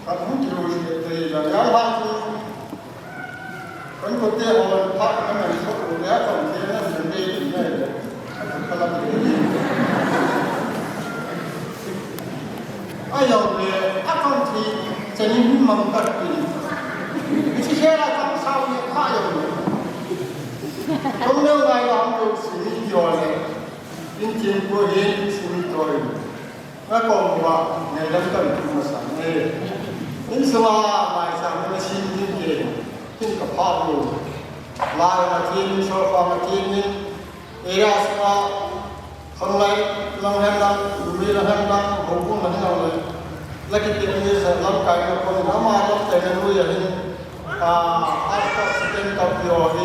Kamu terus dari yang lain, kan kita orang tak kenal soal dia kan dia sendiri ni, kalau begini, ayam dia akan jadi mangkat ini, sejarah kan sama ayam dia, kalau ayam tu sini jual, ini boleh sini jual, kalau buat ni dalam masalah ni. Ini semua macam mesin ini, ini kapal lain macam sofa macam ini, era semua kalau langgan dulu langgan hukum langgan lagi tinggi dalam kaya pun nama dalam teknologi ini, apa sistem kapal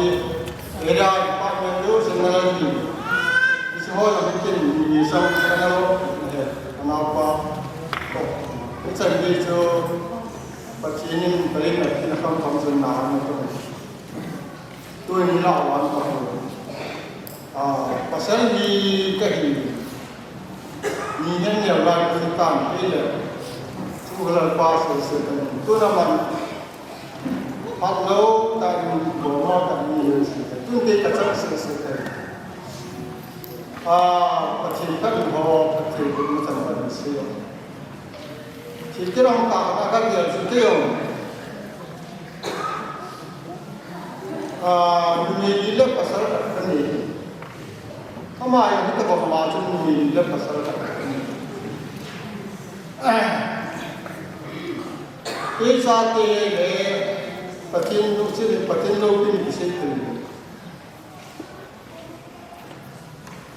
era apa yang sebenarnya ini semua mungkin ini sama kenapa macam itu. Pacinin balik nak kita kan kamu senang tu ni lawan tu. Pasal di kahini ni yang lain kita ni tu lepas sesuatu tu nama kalau tak bawa tak ni tu kita cakap sesuatu. Pacin kan bawa pacin itu macam mana Kita orang tak akan dia kita dunia ini pasal ini. Kama yang kita bawa macam dunia ini pasal ini. Ini sahaja le patin lu pun bisa tu.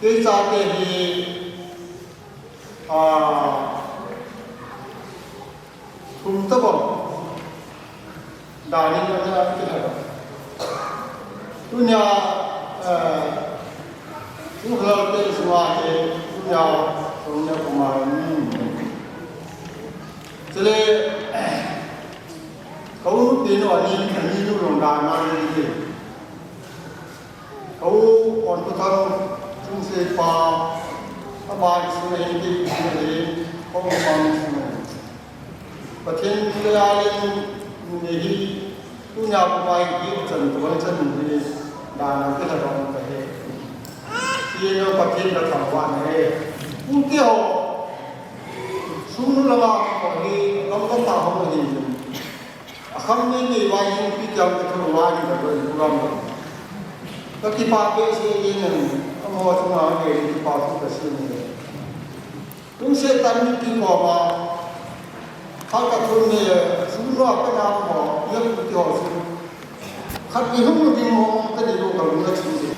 Ini sahaja ni Kumtabam, dani macam kita. Dunia, kalau kita semua dunia kemarin. Jadi, kau tino ni dulu dana ni. Kau orang tu tahu, cuma apa semua ini kau faham. Patin lain ni punya pemain itu tuan ni dan kita orang kaya. Dia patin datang wan ni. Mungkin semua lama ni lama tahun ni. Kami ni wajib kita betul wajib betul program. Tapi pakai sini semua semua ni pakai sini. Tunggu tadi kita bawa Hal katanya semua kenapa yang betul sih. Hal ini mungkin orang tadi tu kalau nak sini.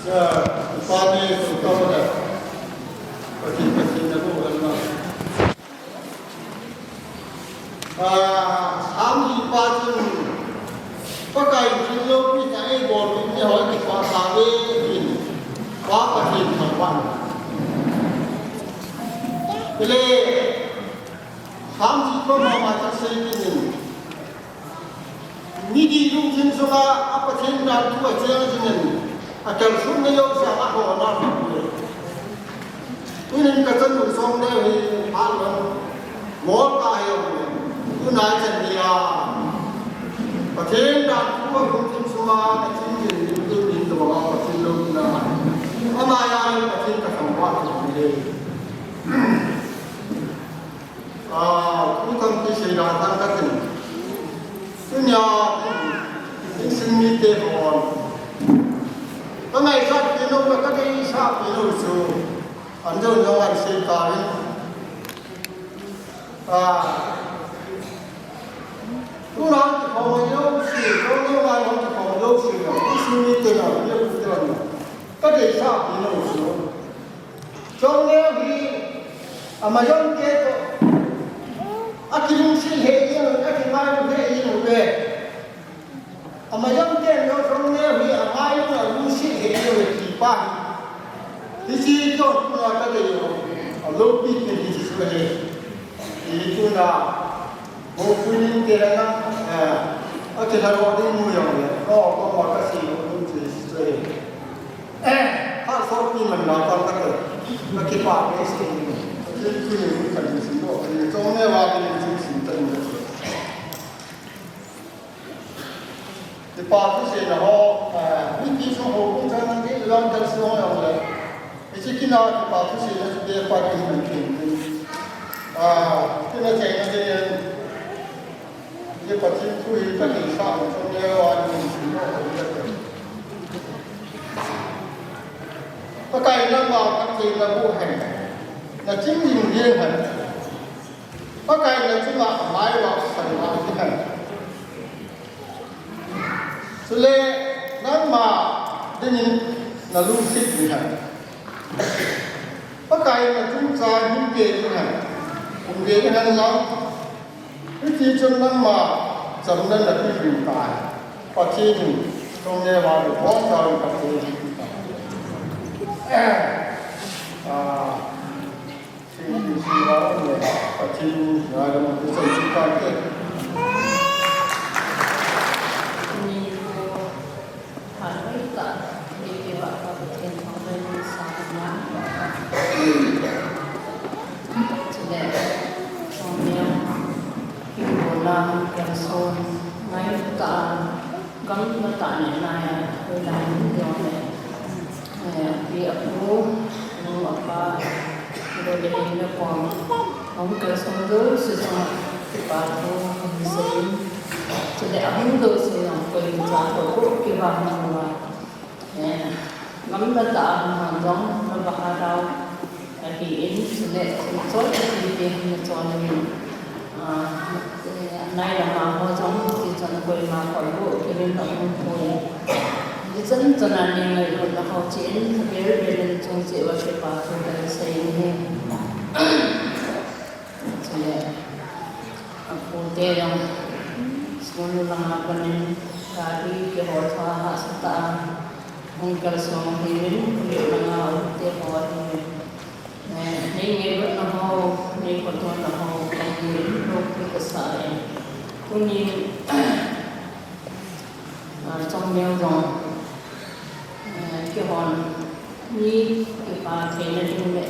Ya, pagi kita pada pagi aku berlalu. Kami pagi pakai video kita ini boleh ni orang kita sahaja ini, pakai kawan. Jadi, kami pun macam ini. Ni di rumah semua apa cendera tu aja jenis. Akan semua yang siapa orang ini kita tu semua ni halan, mau kaya, tu nak dia. Patin dan tua mungkin semua patin itu itu bawa patin luna. Amaya patin kesempat ini. Bukan kisah datang ini. Dunia ini seni tehon. Kami saat ini kami saat ini tu anda jangan sekali. Orang orang yang orang sini tengah dia berjalan. Kadang sahaja ini usul. Jangan ni, amajan kita. Akhirnya sih hanya hai mươi cái gì nữa về mà dân tiền nó không nghe vì hai là lu sĩ hệ rồi thì ba thì chỉ cho nó cái gì ở lối đi cái gì rồi thì chúng ta một phương tiện là ở trên là đi mua rồi có một cái gì cũng chỉ rồiถ้าเขามีมันเราก็เกิดมาคิดว่าไม่ใช่คืออยู่กันสิ่งโลกคือตรงนี้ว่าเป็นสิ่งตั้งอยู่ที่ป่าที่เสียนะฮะวิธีสมบูรณ์ทั้งที่ลำดับสิ่งอย่างไรไม่ใช่กินอะไรที่ป่าที่เสียนะจะเดี๋ยวป่าที่มันกินที่นั่นเองนั่นเองที่ป่าที่คุยกันอีกครั้งตรงนี้ว่าเป็นสิ่งโลกที่เกิดก็ไกลนั่งมองกันทีละผู้แห่งแต่จิ้มยิงเยี่ยงแห่งก็ไกลนั่งจิ้มมาไม้ว่าสันมาที่แห่งสุเลนั่งมาได้ยินนั่งลูกศิษย์ที่แห่งก็ไกลนั่งจิ้มใจยิ้มเกยที่แห่งผมเกยที่แห่งแล้ววิธีจนนั่งมาจำนั้นแหละที่อยู่ตายพอที่หนึ่งตรงนี้ว่าอยู่พ้องเรากับตัวสิ่งว่าเนี่ยปฏิญาณมันจะสิ่งการเกิดนี่ก็ผ่านไปกับดีเกี่ยวกับประเทศของเราสามนะจะได้ตรงนี้ที่โบราณกันโซนไม้ตากังมาตาเนี่ยนายเวลาเดียวเนี่ยdi aku apa sudah jadi nepom aku kesembuh sesama kepadu mesin jadi aku tu sedang kerja aku kira mana ngắm bên ta hàng giống nó bạc rau thì in sẽ số thì tiền cho mình nay là mà hoa giống thì cho nó quay mà khỏi bộ cho nên nó không thôi dân cho nên những người luôn là họ chiến thì biết bên trong sự và sự bảo thủ để xây nên cho nên aku teh yang semua lang apa ni kali ke hotel hasta mungkin semua hirin dia lang teh bawa ni ni buat nak ni kotor nak hirin rok kesalahan tu ni trong neo dòng cái hòn mi cái bà thế này luôn đấy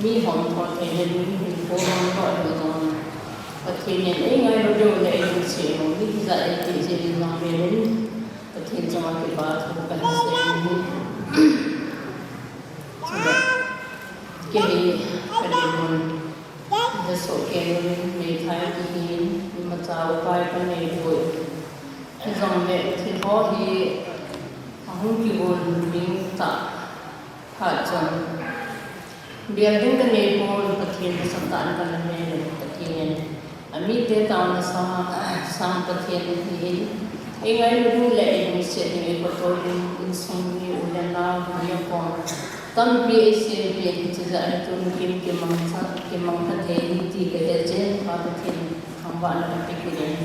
mi hòn thế này luôn thì cô hòn gọi được rồi và thế này ấy ngay đầu đầu này mình sẽ nói đi dạy thì sẽ đi làm về đến và thế cho cái bà thu cái sẽ luôn cái gì cái gì luôn the số cái luôn mình thấy cái gì mà cháu bài cái này rồi cái dòng này thì có thì không kêu mình ta phát triển biar dengan ni pun petian kesantan kan ni petian ami te tahun sama petian ni ingai dulu le Indonesia ni betul insan ni ulama dia pun tam PAC itu mungkin kemang petian di kerja petian hamba nak petian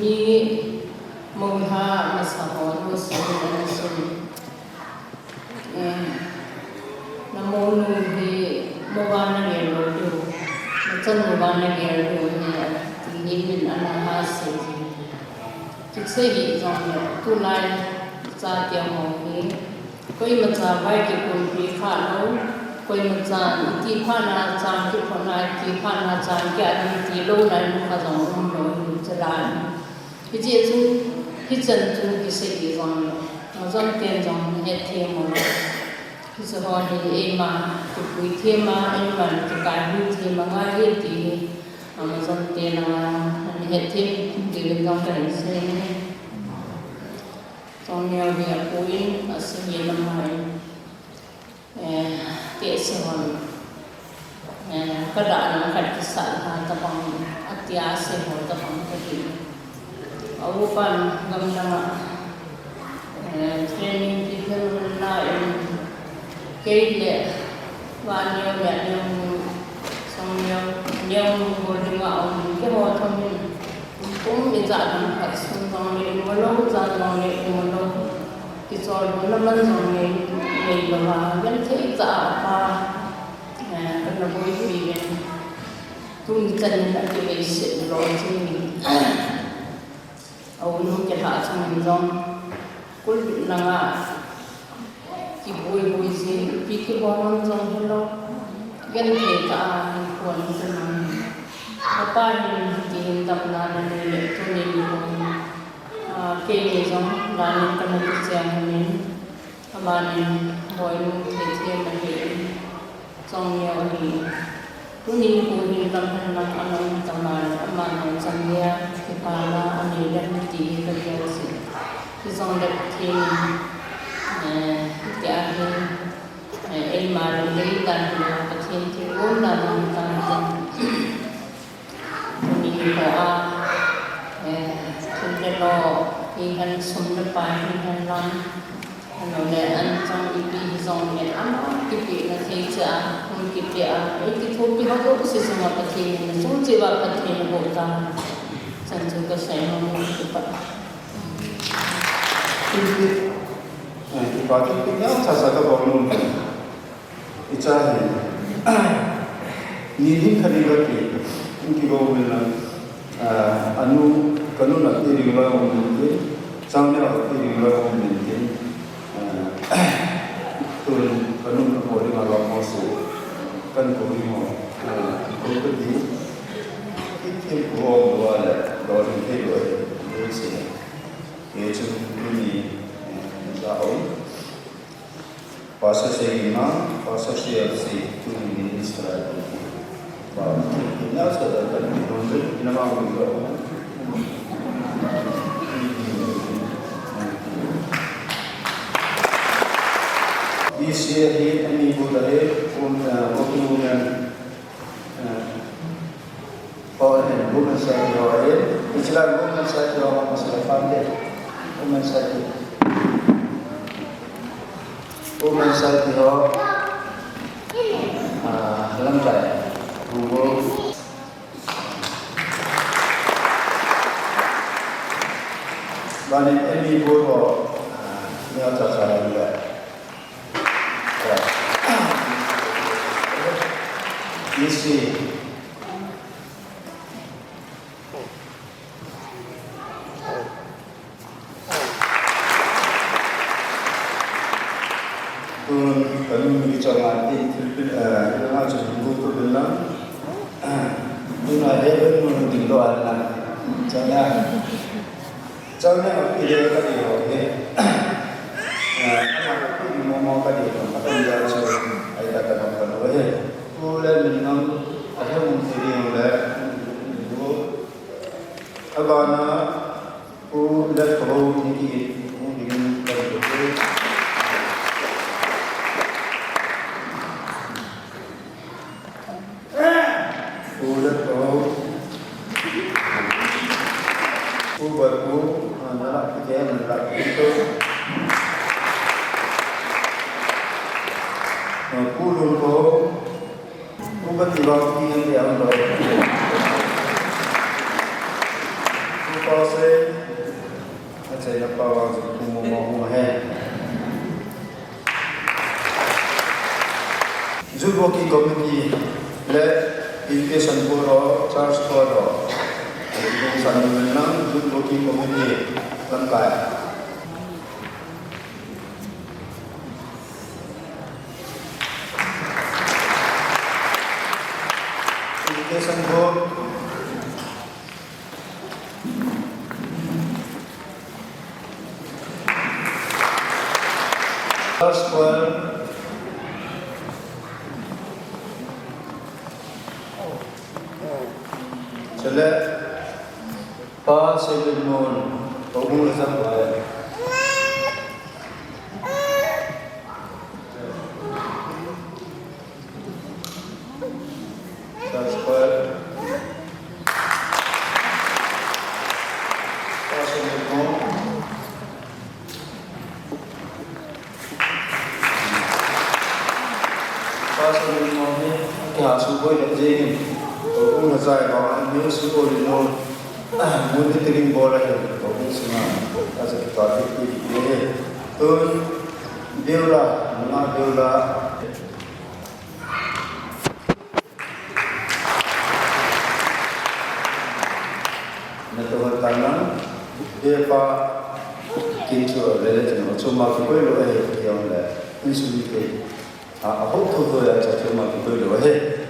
ni mengha masalah masalah namun di mawar ni lodo, macam mawar ni lodo ni tinggi anak hasil. Jika ini zaman tu lain saat yang mungkin, koi macam baik pun berkhidmat, koi macam itu pana macam itu pana itu pana macam kita itu lo lain muka zaman lo jalan. Jadi tu hijan tu kisah zaman, macam tiang zaman tiang mana. Khi họ thì em mà chụp quý thêm mà em mà chụp cái quý thêm mà ngay hết thì mà dòng tiền là hết thêm từ bên trong cái này xe trong nhiều việc quý ở sinh viên năm nay tiện xe hoàn các bạn nó phải cái sản hàng tập bằng atia xe hoàn tập bằng cái gì ở bộ phận ngâm năm training thì thêm lại cái lệ và nhiều lệ nhiều xong nhiều ngồi đi ngạo cái hồ thông minh cũng bị dạ làm phải xuống dòng này một lâu dạ dòng này một lâu thì rồi bốn năm dòng này là vẫn thấy dạ và rất là vui vì tôi chân đã bị bị sự rồi thì mình ông không kết hợp cho mình dòng cũng là cái vui gì vì cái bọn dòng hello gần thể cả quần cho mình apa ni dihintam na nila ito nilong kaya zong lalim ka na siya namin amanin boy nung tete mahin zong niya ni kunin ko hintam na ng anong taman amanin sa niya kipala anila hindi kaya si zong dating tiyahin ilmarin dalitan na pasyente ko na ng tangan Doa sudah lo ikan sumber pagi ikan lam, kalau le trong ipi zong le am ipi na teacher ipi itu topi aku sih semua pakai ni semua cewa pakai ni bukan sanjung ke saya mau cepat. Ibadah kita sasa bangun icahin nilin kalibat ini bangunan anu kanun iri gula umumnya, sambil iri gula umumnya, turun kanun kapori malam masuk, kan kapori mau, kapori itu buang dua orang itu dari sini, itu ini jauh, pasal saya itu ini Israel. Ini sudah terbentuk, ini mahu juga. Di sini ini budaya kemudian bukan saya jual, istilah bukan saya jual masalah pandai, bukan saya jual lantai. Bani ini bodoh, ni ada cara juga. Isi turun kami bicara nanti dengan jumlah berbilang. Tuna ada pun di luar lah. Jangan pilih kali orang. Anak itu mau kali orang. Apa dia suruh ayat kata orang orang. Bulan minum ada mungkin orang. Agaknya bulan kau ni mungkin kalau bulan kau buatku anak kerja menolak itu puluh kau bukan diwakili yang dia menolak kau saya nak bawa semua mahal Zulboki Komiti le Education Bureau Charge Bureau Ibu Sani Menang Zulboki Komiti lengkap. Education Board Charge Bureau Select Pa Selimon Pagong Razak Bayan Transfer Pa Selimon Pa Selimon ni kaya suboy na jengin Pagong Razak Bayan New Suboy Limon monitoring board ada orang semua asal kita aktif ini tu deula nama deula Natuhan tanam dia pa kincu lele jenuh cuma kita lo yang le insulin ke apa tu ya cuma kita lo ya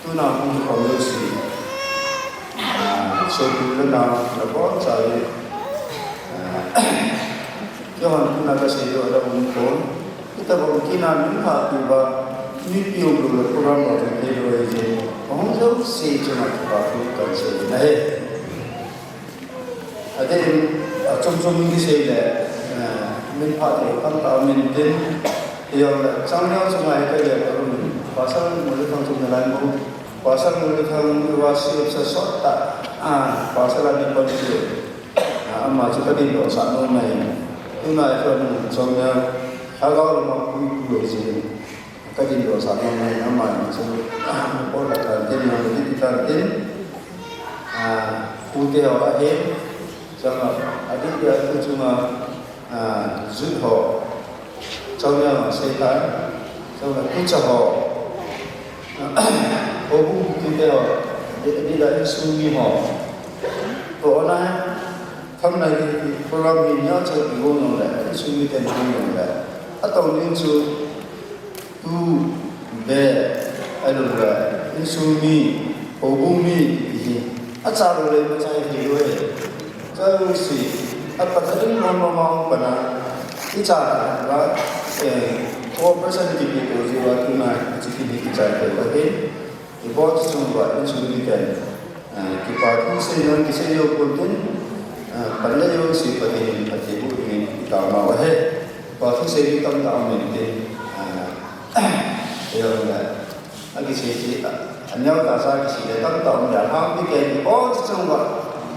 tu nak pun kalau si sebelum nak lepas saya jangan tu nak kasi ada umur kita berkinan ni tiba ni pion dulu program macam ni dulu je orang tu si cuma kita tu kan si nah ada macam ni saya min pati kan tahu min din yang jangan cuma itu je pasal mulut orang tu jalan bu pasal mulut orang luas sesuatu pasal ada polisi amma kita di luar sana main tu nak itu macamnya kalau orang pun sini kita di luar sana main amma macam boleh kan jadi orang kita putih orang jangan ada dia tu cuma zuhur macamnya setan macam kucah Obu kita di dalam sungai ho, korang kami lagi program ini macam dibuat oleh sungai dan dibuat oleh atau ni tu be adalah sungai obu ni acar oleh macam itu jauh si apa tadi mau pada icar lah All percentage people who are tonight, particularly the child okay? The board is on what is really good. The party say no, the say no, Putin, Palayo, see, but they would be down our head. Party say we come down and they are that. I can say, and now that's actually they come down there. How we get the board is on what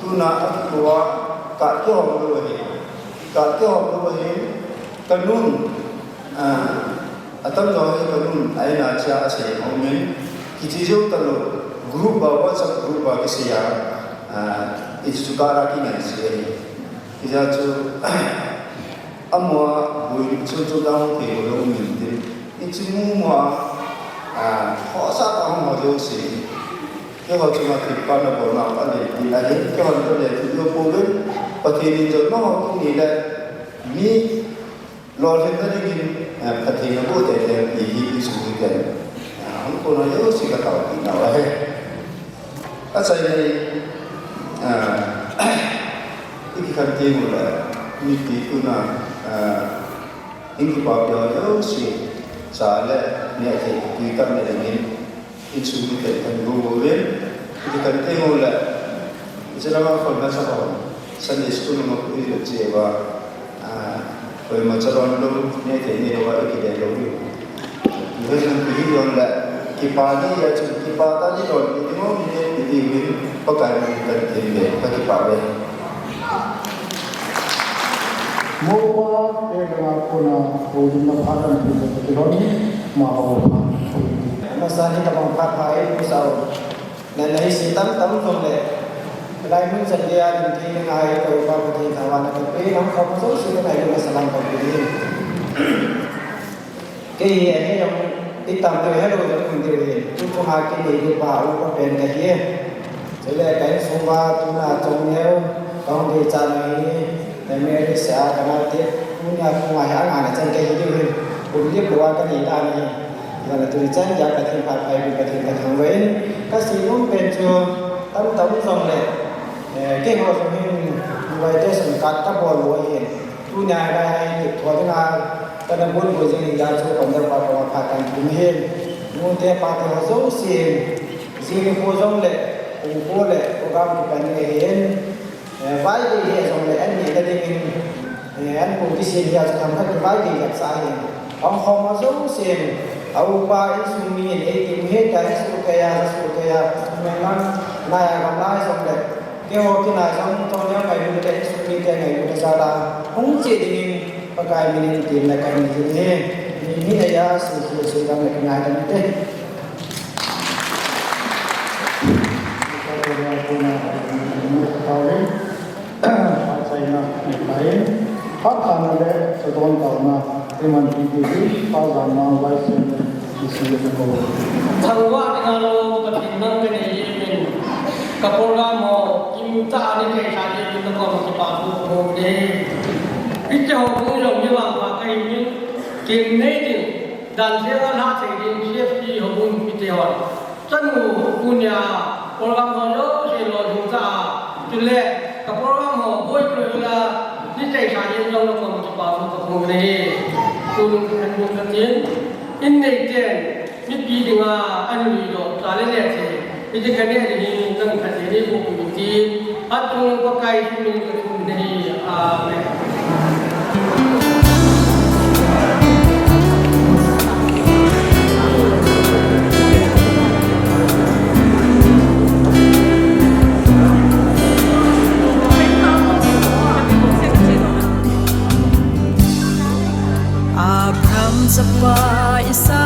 do not go up, got your over here, got your over here, Kanun. Atam joy kanun ay na siya kasi omen kitijo talo group ba WhatsApp group ba kasi ya itu sukara kina siya kaya tu amwa bui cucu daun ke belum minti itu semua khosa tahu mau jauh sih kalau cuma tipan apa nak ada di lain kalau tu dia tu boleh pakai ni tu no ni lah ni Lord hendak Katina boleh dia pergi disebutkan. Aku nak yo sih kata kita lah. Asal ini ini kan timbul lah. Ini tu nak ini bapa yo sih sahaja ni aje kita ni dengan disebutkan kan boleh. Ini kan timbul lah. Selama kalau masa apa, Sunday school mau pergi cewa. Kalau macam orang dulu ni ni orang kita dulu. Jadi pergi orang la kipani ya cuma kipata ni orang itu mau ni pakai kita ni pakai pakai. Mula dengan puna ujung padan itu lagi mahu. Masa ni kita pakai pusau. Dan dari sitam tamu somle. Lai mun sedia di sini ngai ko pa ko di kawan tapi nam ko so sudah ngai ko salam ko di ke ye yang hitam tu hello yang pun di tu ha ke ni pa u ko pen ke ye jadi kai soba tu na chong neu kong di chan ni dan me sa kana te punya ko ya ngana chan ke di pun dia buat ke ni da ni dan tu chan ya ka thim pa kai ka thim ka thang wen ka si mun pen chu tam tam song le cái họ sẽ hình vậy để sản cắt các bộ lúa hiện tu nhà đây được thoát ra ta đã muốn với gia đình gia chủ còn đang vào vào phát triển cũng hiện muốn thế phát triển họ dấu xiên riêng phố dòng lệ cùng phố lệ program của bạn này hiện vài gì hiện dòng lệ anh nhìn gia đình anh cùng đi xiên gia chủ làm các vài gì gặp sai ông không có dấu xiên ông ba anh suy nghĩ để tìm hết cái số kaya memang naya làm lại dòng lệ cái họ cái này trong nhau ngày mình cái suy cái ngày mình ra là không chỉ định pakai mình tìm lại cái mình thế ini ya sih đang cái ngày đó đấy na tawin at sa ina lain at anale sa doon taon na iman PTV para mga license isiyo ko. Tangwa dengan lo ketinang kene yemin kapolga mo kimta ani ke sadi kita ko ki pa ko de itte ho ko lo ni wa pa kai min kim nei din dan se ga na se din safety ho bun pite ho chan mu punya polga mo yo se lo ju ta tule kapolga mo boy ko la ni ke sadi lo ko ki pa ko de kun kan bun katin in nei den ni pi dinga anu lo ta le le se ini kan ni nang kan ni ko ti atung ko kai ni ko ni amen. Abraham sa paisa